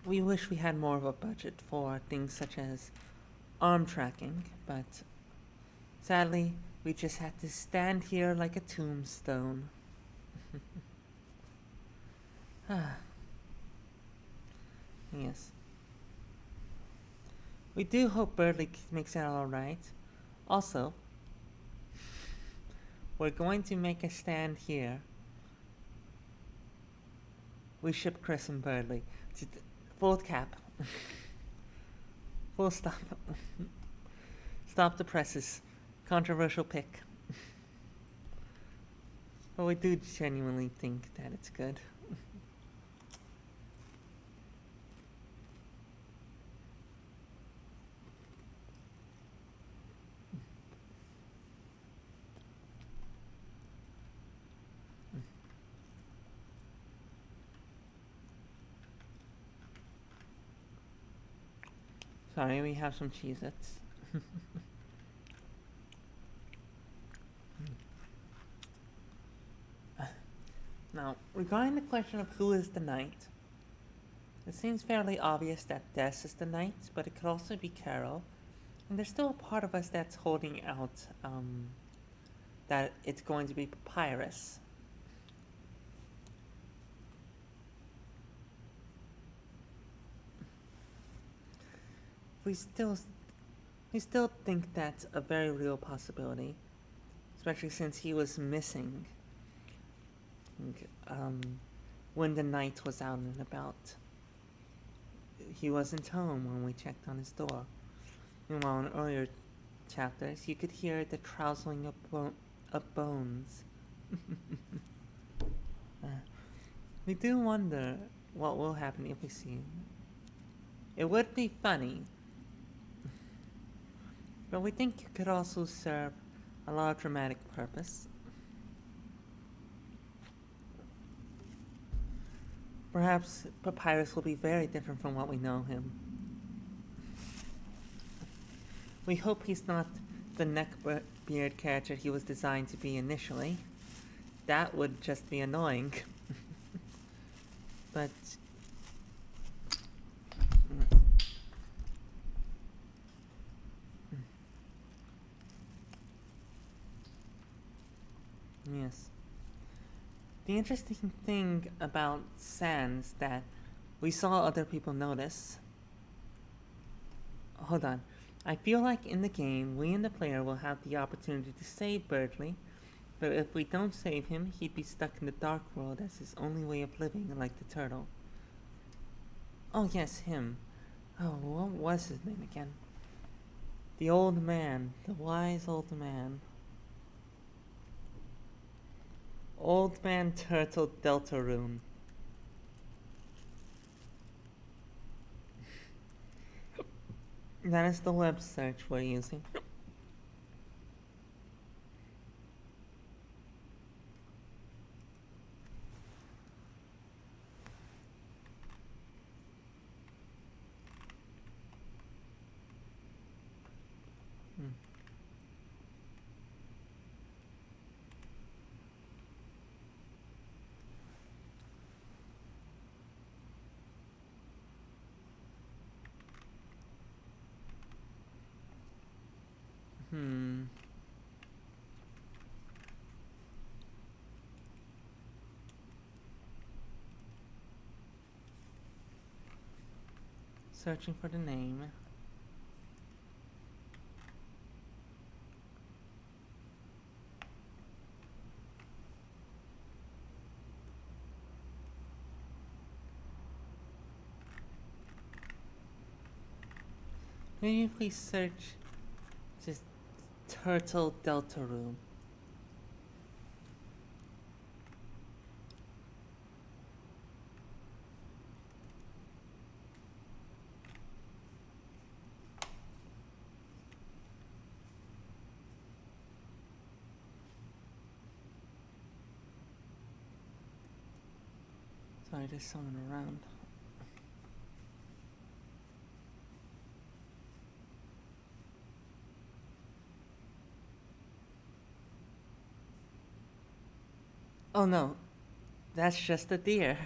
We wish we had more of a budget for things such as arm tracking, but sadly, we just had to stand here like a tombstone. Yes. We do hope Birdley makes it alright. Also, we're going to make a stand here. We ship Chris and Birdley. Full cap. Full stop. Stop the presses. Controversial pick. But we do genuinely think that it's good. Sorry, we have some Cheez-Its. Now, regarding the question of who is the knight, it seems fairly obvious that Des is the knight, but it could also be Carol. And there's still a part of us that's holding out that it's going to be Papyrus. We still think that's a very real possibility, especially since he was missing when the knight was out and about. He wasn't home when we checked on his door. Meanwhile, in earlier chapters, you could hear the trousling of bones. We do wonder what will happen if we see him. It would be funny, but we think it could also serve a lot of dramatic purpose. Perhaps Papyrus will be very different from what we know him. We hope he's not the neckbeard character he was designed to be initially. That would just be annoying. But yes. The interesting thing about Sans that we saw other people notice. Hold on. I feel like in the game, we and the player will have the opportunity to save Birdley, but if we don't save him, he'd be stuck in the dark world as his only way of living, like the turtle. Oh yes, him. Oh, what was his name again? The old man. The wise old man. Old Man Turtle Deltarune. That is the web search we're using. Searching for the name. Maybe if we search just Turtle Deltarune. Sorry, there's someone around. Oh no, that's just a deer.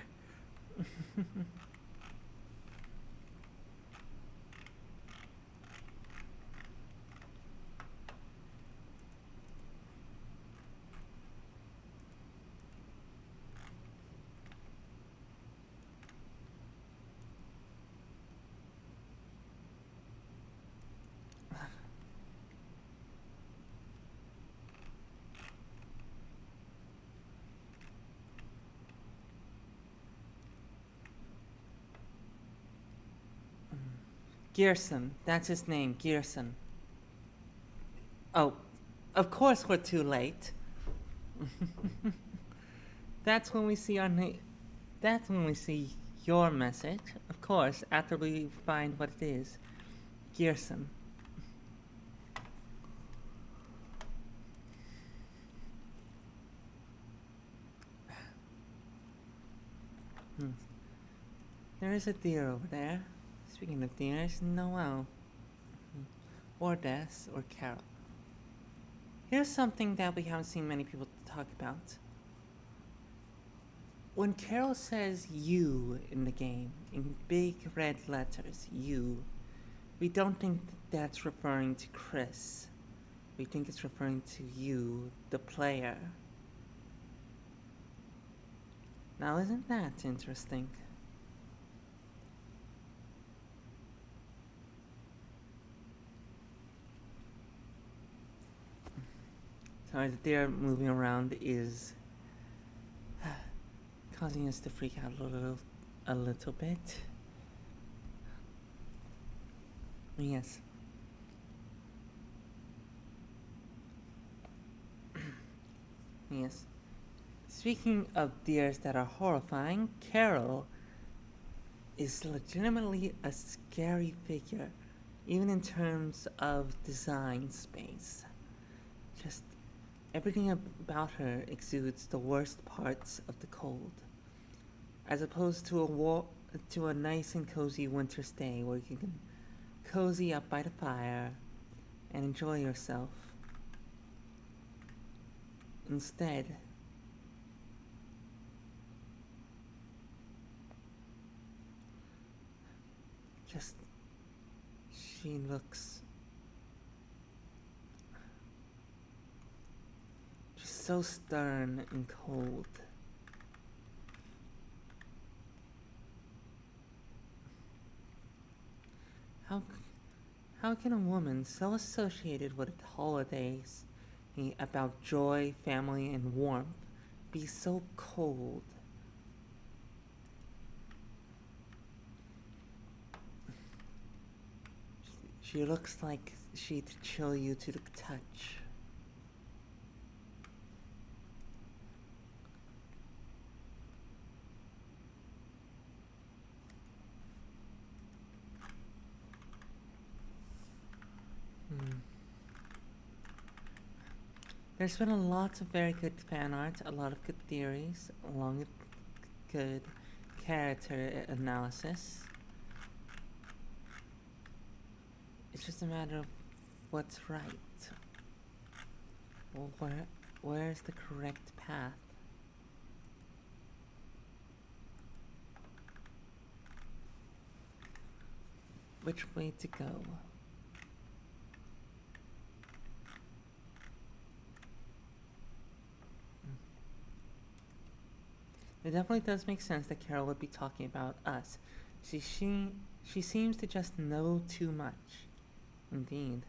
Gearson, that's his name, Gearson. Oh, of course we're too late. That's when we see our name. That's when we see your message. Of course, after we find what it is. Gearson. There is a deer over there. Speaking of deers, Noel. or Des, or Carol. Here's something that we haven't seen many people talk about. When Carol says you in the game, in big red letters, you, we don't think that's referring to Chris. We think it's referring to you, the player. Now, isn't that interesting? Sorry, the deer moving around is causing us to freak out a little bit. Yes. Yes. Speaking of deers that are horrifying, Carol is legitimately a scary figure, even in terms of design space. Just everything about her exudes the worst parts of the cold, as opposed to a nice and cozy winter's day where you can cozy up by the fire and enjoy yourself. Instead, she looks just so stern and cold. How can a woman so associated with holidays, about joy, family, and warmth, be so cold? She looks like she'd chill you to the touch. There's been a lot of very good fan art, a lot of good theories, along with good character analysis. It's just a matter of what's right. Well, where's the correct path? Which way to go? It definitely does make sense that Carol would be talking about us. She seems to just know too much. Indeed.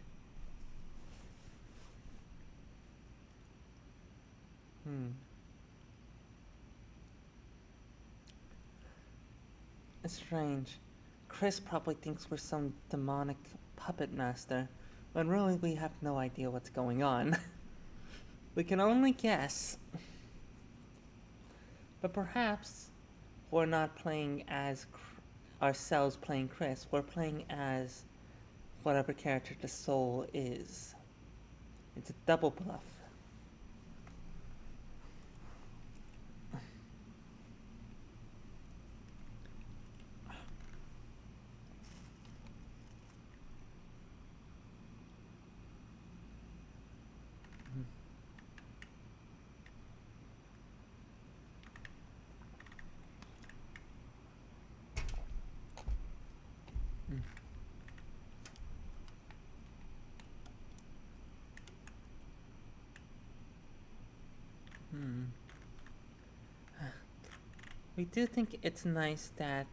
It's strange. Chris probably thinks we're some demonic puppet master, when really we have no idea what's going on. We can only guess. But perhaps we're not playing as ourselves playing Chris. We're playing as whatever character the soul is. It's a double bluff. We do think it's nice that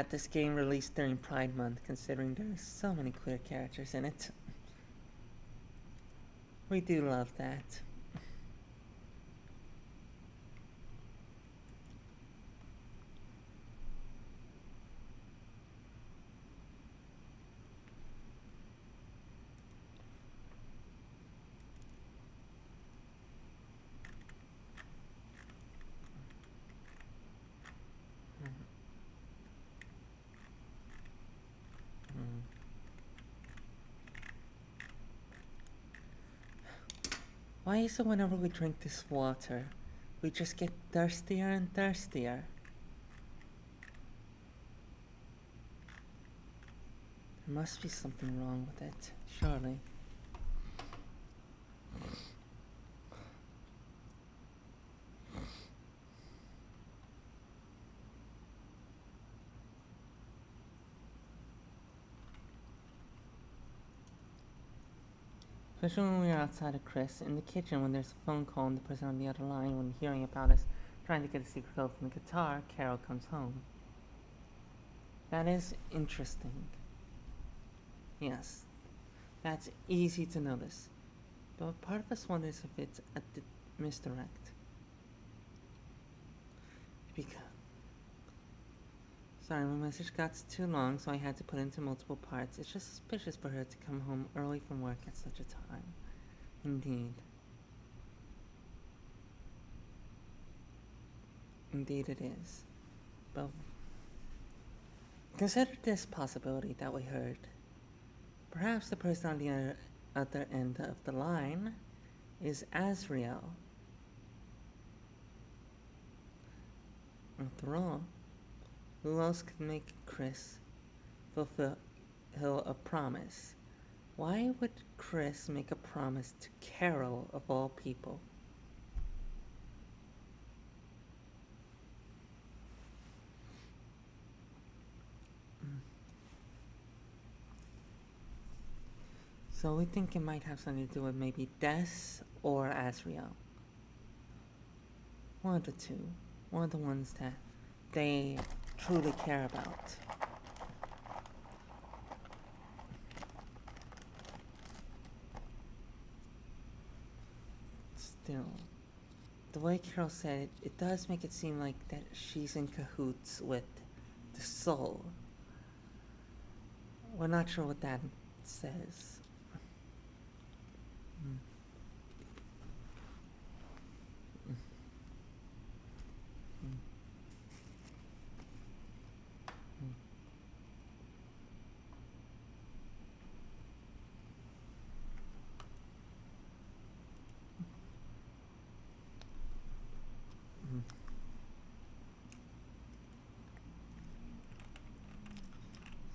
this game released during Pride Month, considering there's so many queer characters in it. We do love that. Why is it whenever we drink this water, we just get thirstier and thirstier? There must be something wrong with it, surely. Especially when we are outside of Chris, in the kitchen when there's a phone call and the person on the other line, when hearing about us trying to get a secret code from the guitar, Carol comes home. That is interesting. Yes, that's easy to notice. But part of us wonders if it's a misdirect. Because sorry, my message got too long, so I had to put it into multiple parts. It's just suspicious for her to come home early from work at such a time. Indeed. Indeed it is. But consider this possibility that we heard. Perhaps the person on the other end of the line is Azriel. After all, who else could make Chris fulfill a promise? Why would Chris make a promise to Carol of all people? So we think it might have something to do with maybe Des or Azriel. One of the two. One of the ones that they truly care about. Still, the way Carol said it, it does make it seem like that she's in cahoots with the soul. We're not sure what that says.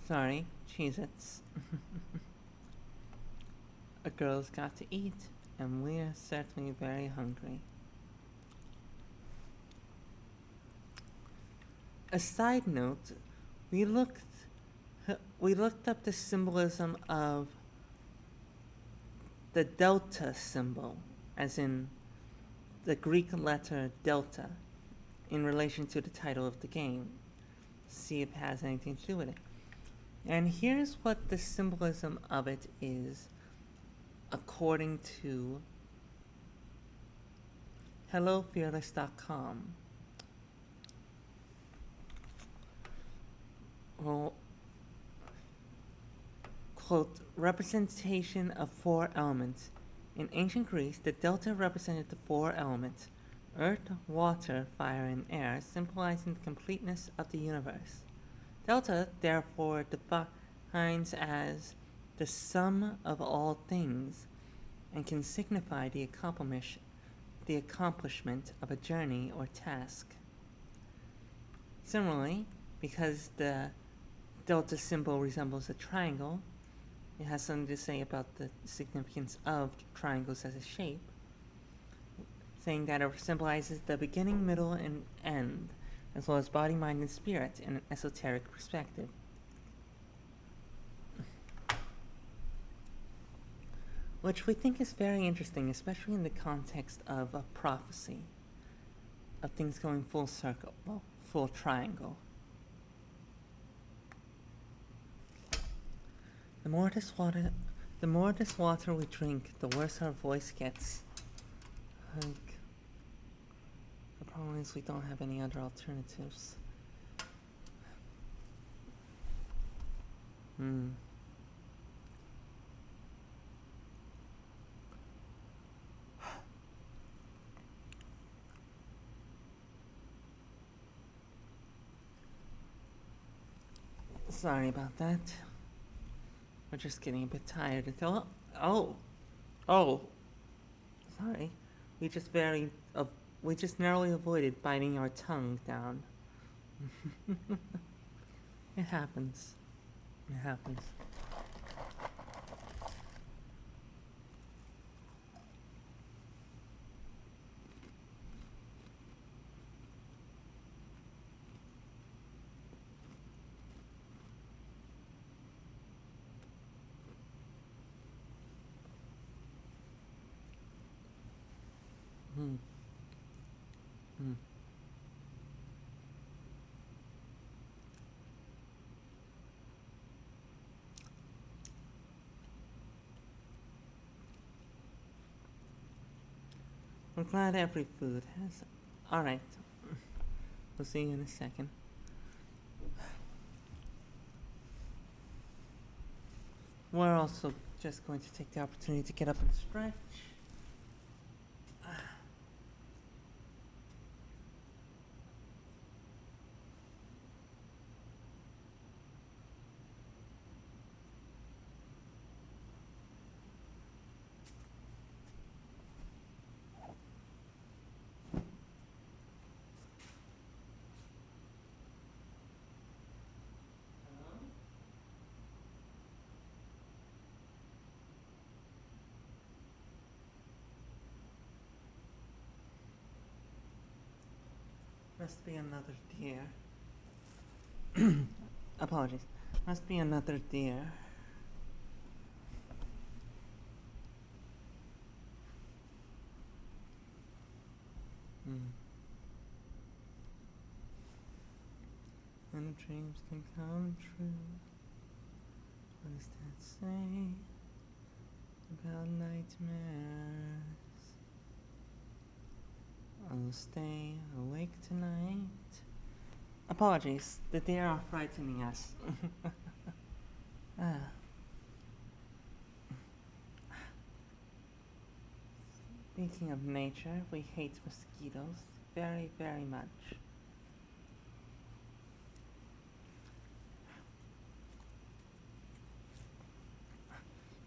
Sorry, Cheez-Its. A girl's got to eat, and we're certainly very hungry. A side note, we looked up the symbolism of the delta symbol, as in the Greek letter delta, in relation to the title of the game. See if it has anything to do with it. And here's what the symbolism of it is, according to HelloFearless.com. Well, quote, representation of four elements. In ancient Greece, the delta represented the four elements: earth, water, fire, and air, symbolizing the completeness of the universe. Delta, therefore, defines as the sum of all things and can signify the accomplishment of a journey or task. Similarly, because the delta symbol resembles a triangle, it has something to say about the significance of triangles as a shape, saying that it symbolizes the beginning, middle, and end, as well as body, mind, and spirit in an esoteric perspective. Which we think is very interesting, especially in the context of a prophecy, of things going full circle, well, full triangle. The more this water we drink, the worse our voice gets. Like, the problem is we don't have any other alternatives. Sorry about that. We're just getting a bit tired. Oh, sorry. We just narrowly avoided biting our tongue down. It happens. It happens. Hmm. Hmm. We're glad every food has. Alright. We'll see you in a second. We're also just going to take the opportunity to get up and stretch. Must be another deer. Apologies. Must be another deer. And dreams can come true. What does that say about nightmares? I'll stay awake tonight. Apologies, the deer are frightening us. Speaking of nature, we hate mosquitoes very, very much.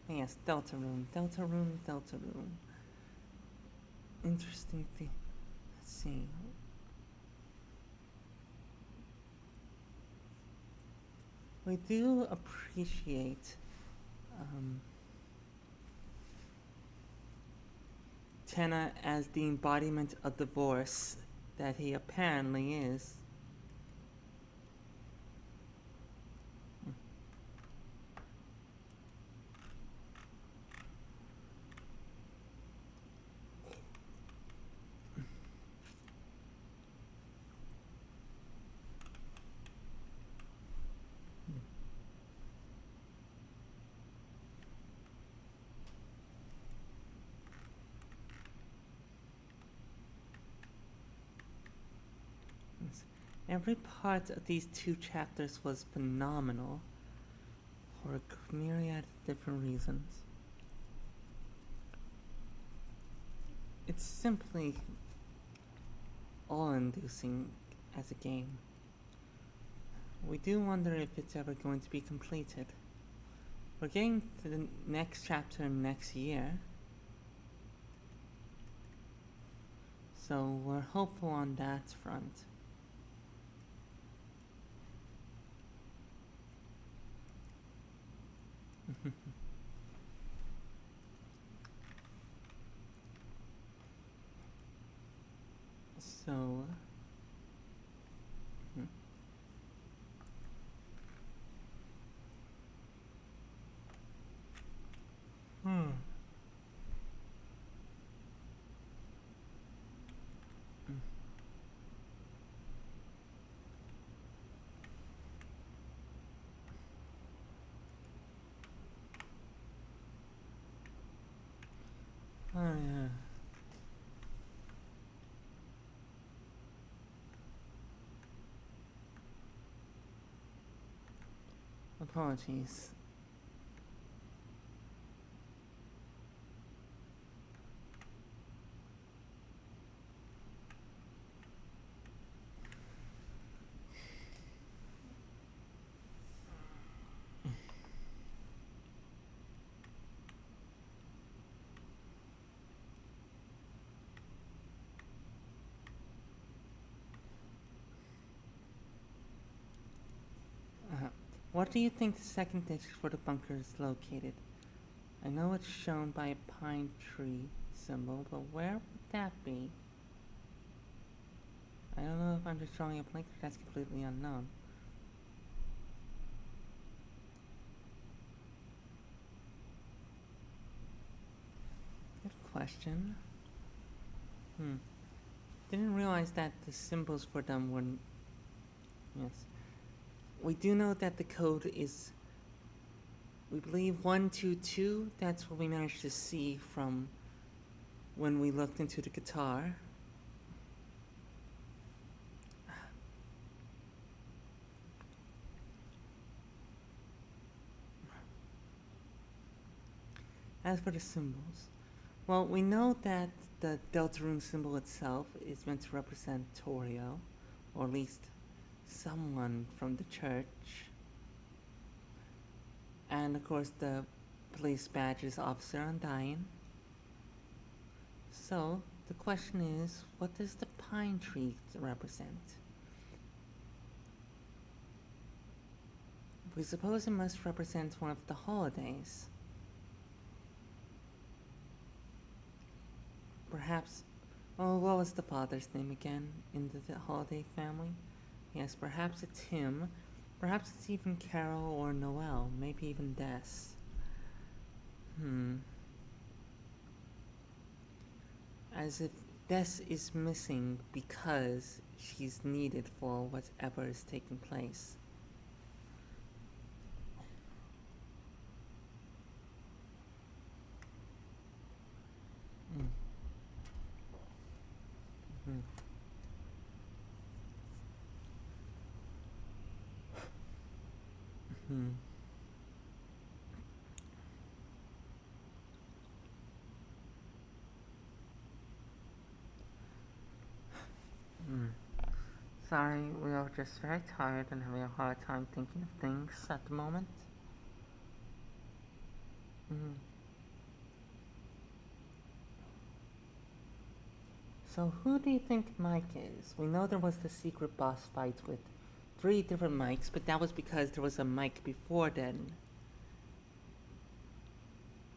Yes, Deltarune, Deltarune, Deltarune. Interesting thing. Let's see. We do appreciate Tenna as the embodiment of divorce that he apparently is. Every part of these 2 chapters was phenomenal for a myriad of different reasons. It's simply awe-inducing as a game. We do wonder if it's ever going to be completed. We're getting to the next chapter next year, so we're hopeful on that front. So, oh yeah. Apologies. What do you think the second ditch for the bunker is located? I know it's shown by a pine tree symbol, but where would that be? I don't know if I'm just drawing a blank, that's completely unknown. Good question. Didn't realize that the symbols for them were... Yes. We do know that the code is... We believe 122. That's what we managed to see from when we looked into the guitar. As for the symbols, well, we know that the Deltarune symbol itself is meant to represent Torio, or at least someone from the church. And of course the police badge is Officer Undyne. So, the question is, what does the pine tree represent? We suppose it must represent one of the holidays. Perhaps... Oh, what was the father's name again in the holiday family? Yes, perhaps it's him. Perhaps it's even Carol or Noel. Maybe even Des. As if Des is missing because she's needed for whatever is taking place. Sorry, we are just very tired and having a hard time thinking of things at the moment. So who do you think Mike is? We know there was the secret boss fight with 3 different Mikes, but that was because there was a Mike before then.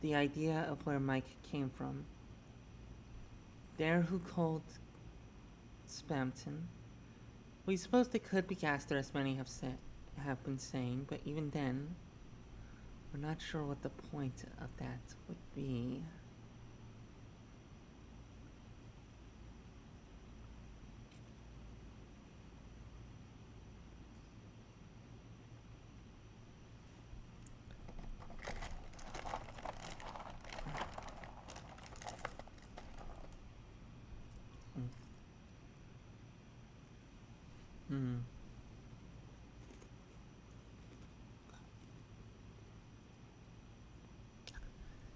The idea of where Mike came from. There who called Spamton. We suppose they could be Gaster, as many have been saying, but even then, we're not sure what the point of that would be.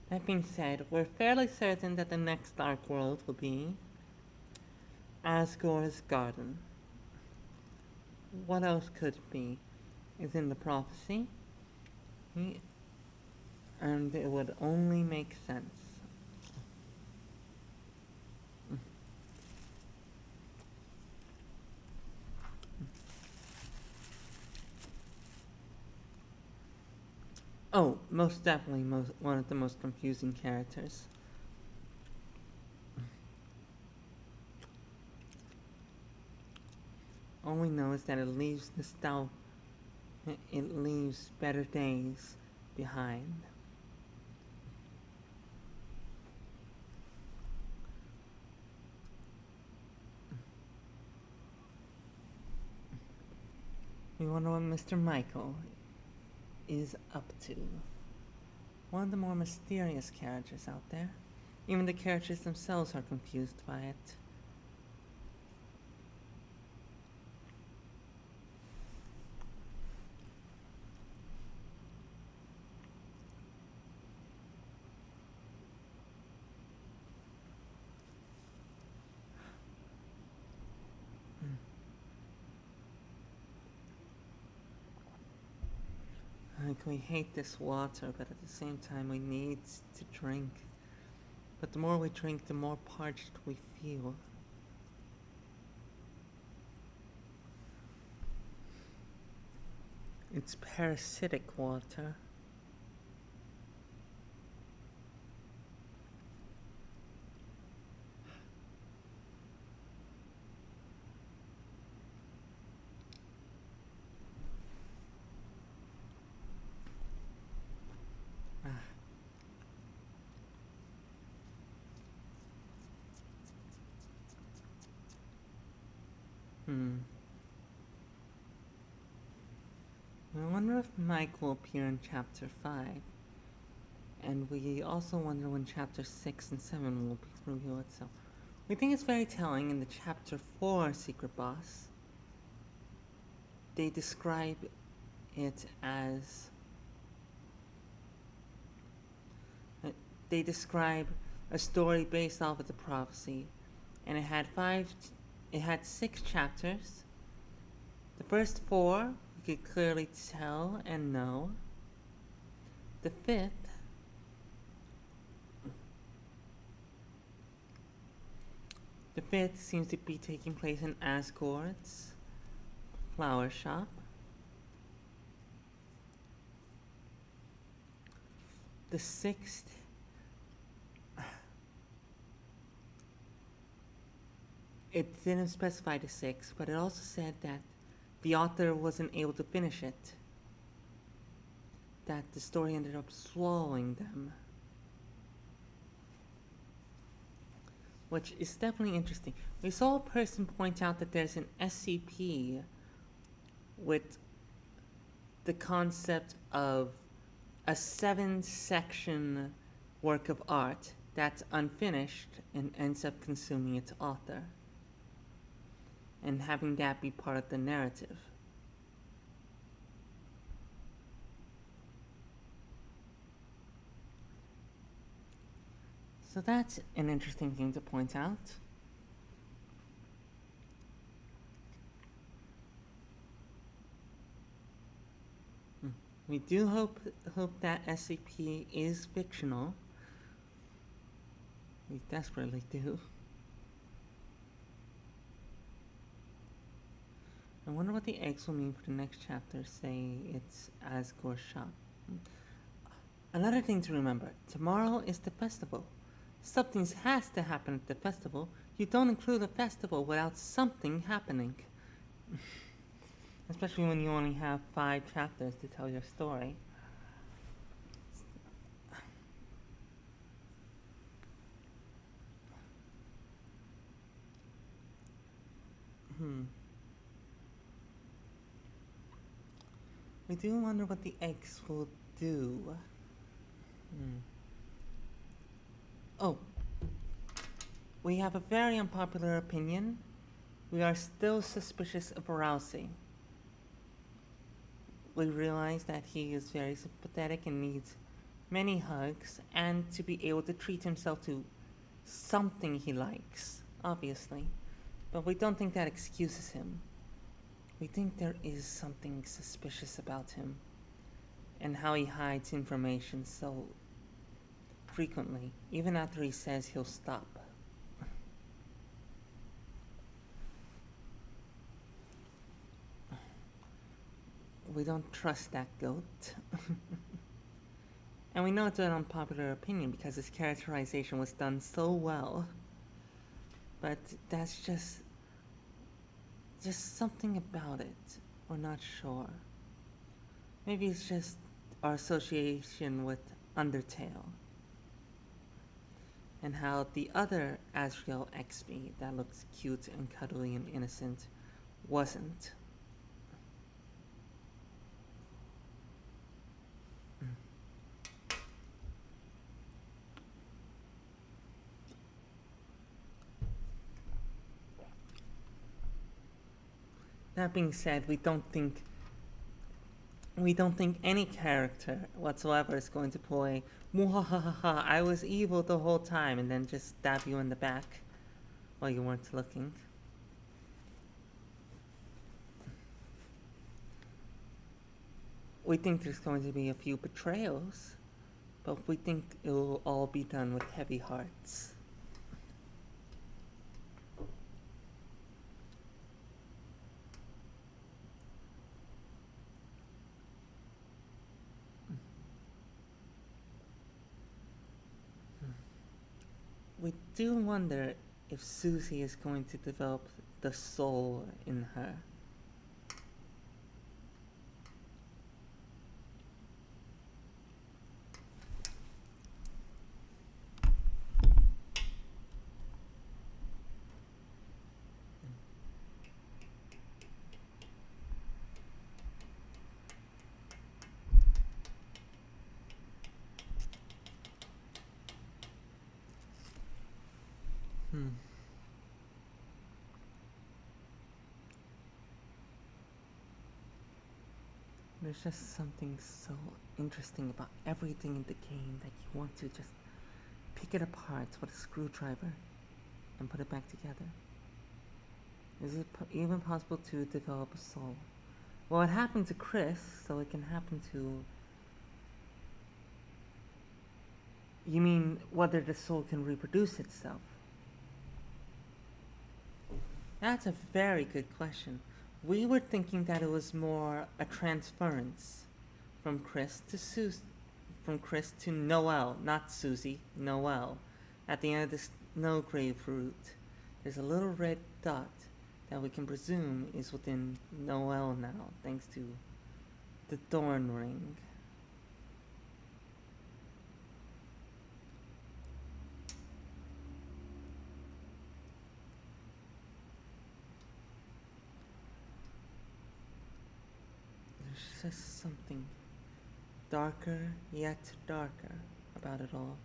That being said, we're fairly certain that the next Dark World will be Asgore's Garden. What else could it be? It's in the prophecy, and it would only make sense. Oh, most definitely one of the most confusing characters. All we know is that it leaves it leaves better days behind. We wonder what Mr. Michael is up to. One of the more mysterious characters out there. Even the characters themselves are confused by it. Like, we hate this water, but at the same time we need to drink. But the more we drink, the more parched we feel. It's parasitic water. I wonder if Mike will appear in Chapter 5. And we also wonder when Chapter 6 and 7 will reveal itself. We think it's very telling in the Chapter 4 secret boss. They describe it as... They describe a story based off of the prophecy. And it had 6 chapters. The first 4 we could clearly tell and know. The 5th seems to be taking place in Asgard's flower shop. The 6th it didn't specify the 6th, but it also said that the author wasn't able to finish it. That the story ended up swallowing them. Which is definitely interesting. We saw a person point out that there's an SCP with the concept of a 7-section work of art that's unfinished and ends up consuming its author. And having that be part of the narrative. So that's an interesting thing to point out. We do hope that SCP is fictional. We desperately do. I wonder what the eggs will mean for the next chapter. Say it's Asgore shop. Another thing to remember, tomorrow is the festival. Something has to happen at the festival. You don't include a festival without something happening. Especially when you only have 5 chapters to tell your story. We do wonder what the eggs will do. Oh. We have a very unpopular opinion. We are still suspicious of Rousey. We realize that he is very sympathetic and needs many hugs, and to be able to treat himself to something he likes, obviously. But we don't think that excuses him. We think there is something suspicious about him, and how he hides information so frequently, even after he says he'll stop. We don't trust that goat. And we know it's an unpopular opinion because his characterization was done so well. But that's just something about it. We're not sure. Maybe it's just our association with Undertale. And how the other Asriel XP that looks cute and cuddly and innocent wasn't. That being said, we don't think any character whatsoever is going to pull a "Mwahaha, I was evil the whole time," and then just stab you in the back while you weren't looking. We think there's going to be a few betrayals, but we think it will all be done with heavy hearts. we do wonder if Susie is going to develop the soul in her. There's just something so interesting about everything in the game that you want to just pick it apart with a screwdriver and put it back together. Is it even possible to develop a soul? Well, it happened to Chris, so it can happen to... You mean whether the soul can reproduce itself? That's a very good question. We were thinking that it was more a transference from Chris to Noelle, not Susie, Noelle. At the end of the snow grave route, there's a little red dot that we can presume is within Noelle now, thanks to the thorn ring. There's just something darker yet darker about it all.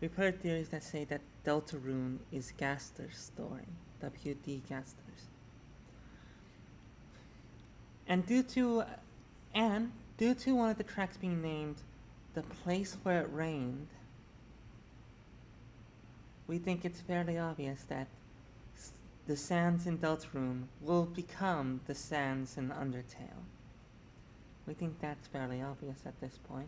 We've heard theories that say that Deltarune is Gaster's story, W.D. Gaster's. And due to one of the tracks being named The Place Where It Rained, we think it's fairly obvious that the sands in Deltarune will become the sands in Undertale. We think that's fairly obvious at this point.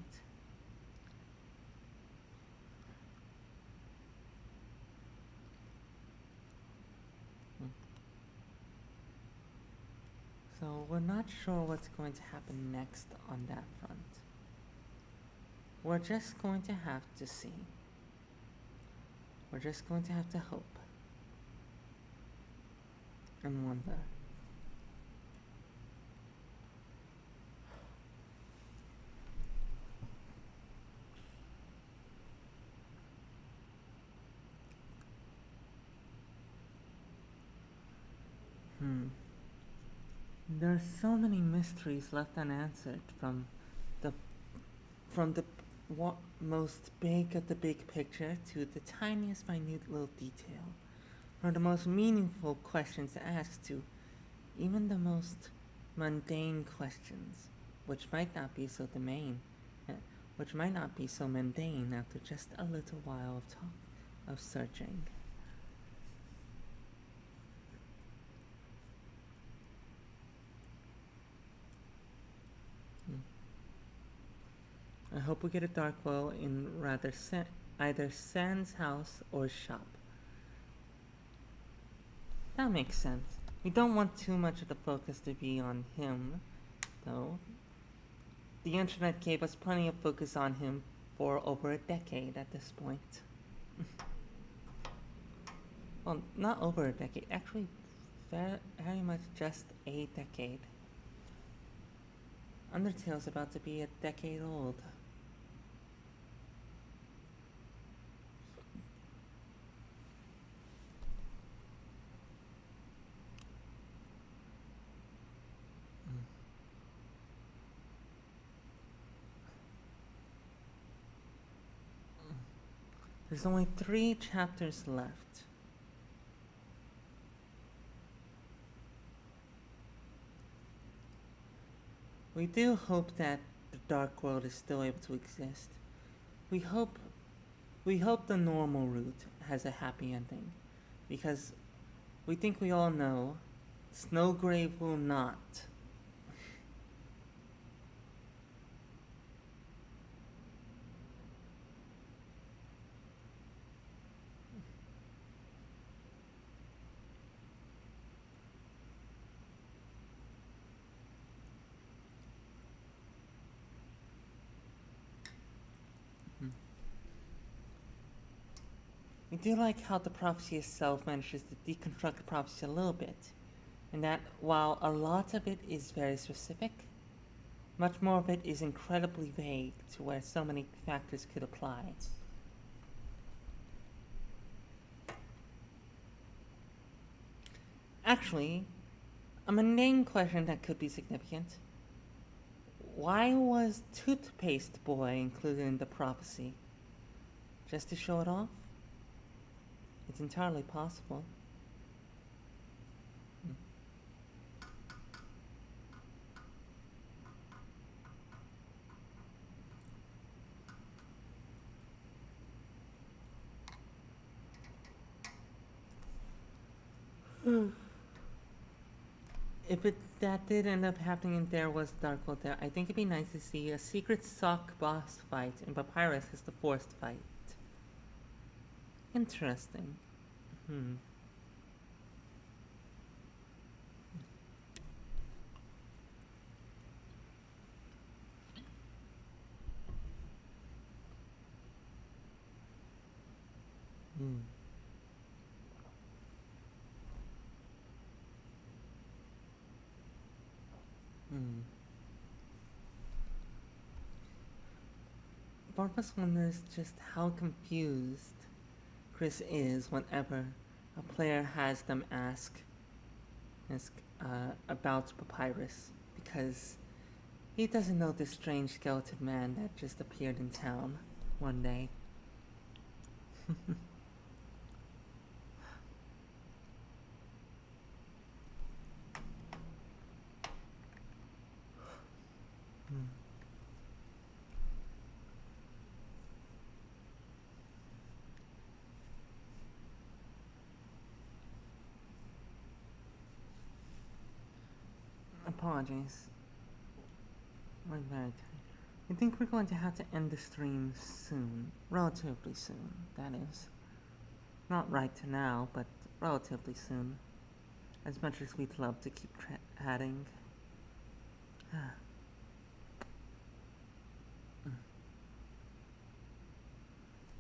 So we're not sure what's going to happen next on that front. We're just going to have to see. We're just going to have to hope. And wonder. There are so many mysteries left unanswered, from the most big of the big picture to the tiniest minute little detail, from the most meaningful questions to ask to even the most mundane questions, which might not be so mundane after just a little while of searching. I hope we get a dark well in either Sans house or shop. That makes sense. We don't want too much of the focus to be on him, though. The internet gave us plenty of focus on him for over a decade at this point. Well, not over a decade, actually very much just a decade. Undertale's about to be a decade old. There's only 3 chapters left. We do hope that the Dark World is still able to exist. We hope the normal route has a happy ending, because we think we all know Snowgrave will not. We do like how the prophecy itself manages to deconstruct the prophecy a little bit, and that while a lot of it is very specific, much more of it is incredibly vague to where so many factors could apply. Actually, a mundane question that could be significant. Why was Toothpaste Boy included in the prophecy? Just to show it off? It's entirely possible. If that did end up happening and there was Dark World there, I think it'd be nice to see a secret sock boss fight and Papyrus as the forced fight. Interesting. Hmm. Hmm. Hmm. Barfus wonders just how confused Chris is whenever a player has them ask about Papyrus, because he doesn't know this strange skeleton man that just appeared in town one day. Apologies. We're very tired. I think we're going to have to end the stream soon. Relatively soon, that is. Not right now, but relatively soon. As much as we'd love to keep chatting.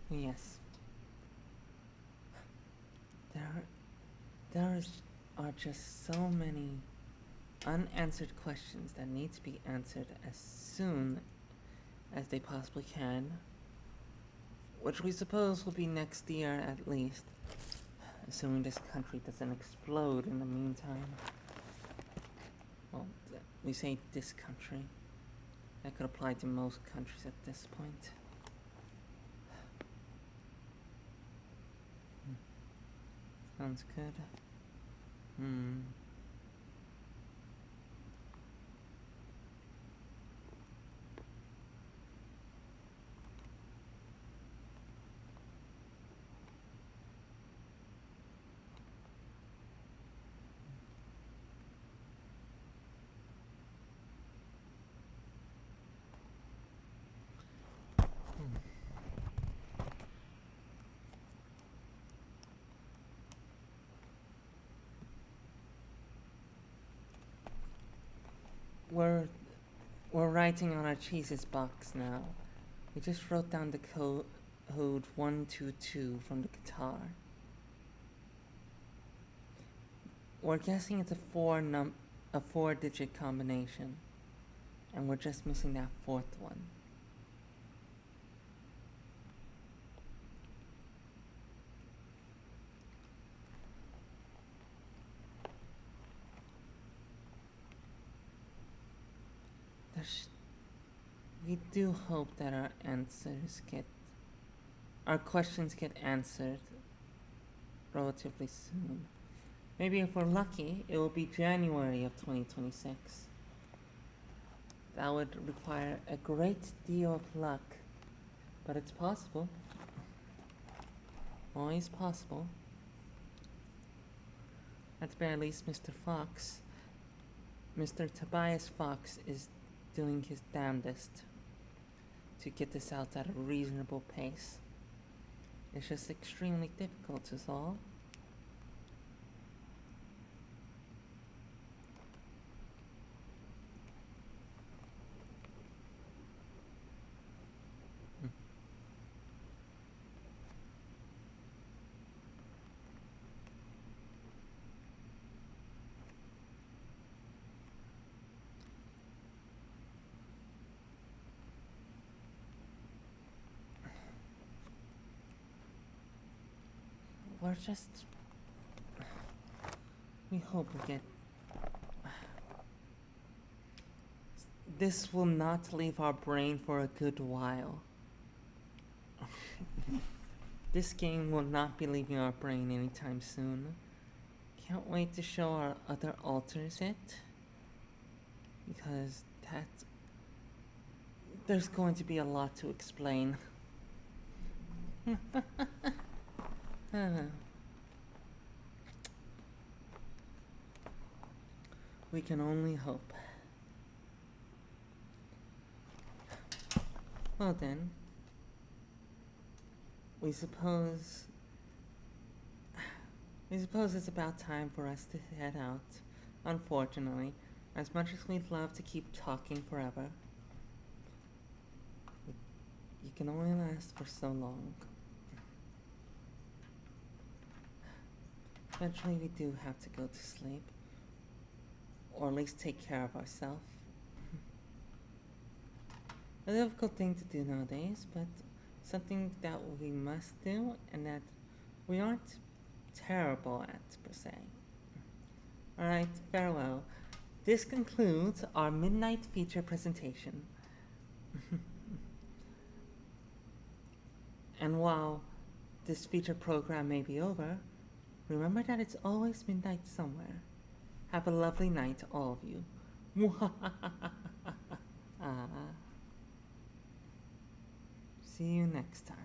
Yes. There are just so many unanswered questions that need to be answered as soon as they possibly can, which we suppose will be next year at least, assuming this country doesn't explode in the meantime. Well, we say this country. That could apply to most countries at this point. Sounds good. We're writing on our cheeses box now. We just wrote down the code 122 from the guitar. We're guessing it's a 4-digit combination, and we're just missing that fourth one. We do hope that our questions get answered relatively soon. Maybe if we're lucky, it will be January of 2026. That would require a great deal of luck, but it's possible. Always possible. At the very least, Mr. Tobias Fox is doing his damnedest to get this out at a reasonable pace. It's just extremely difficult is all. we're just... We hope we get... This will not leave our brain for a good while. This game will not be leaving our brain anytime soon. Can't wait to show our other alters it. Because there's going to be a lot to explain. We can only hope. Well then, we suppose it's about time for us to head out. Unfortunately, as much as we'd love to keep talking forever, you can only last for so long. Eventually we do have to go to sleep, or at least take care of ourselves. A difficult thing to do nowadays, but something that we must do and that we aren't terrible at, per se. Alright, farewell. This concludes our midnight feature presentation. And while this feature program may be over, remember that it's always midnight somewhere. Have a lovely night, all of you. See you next time.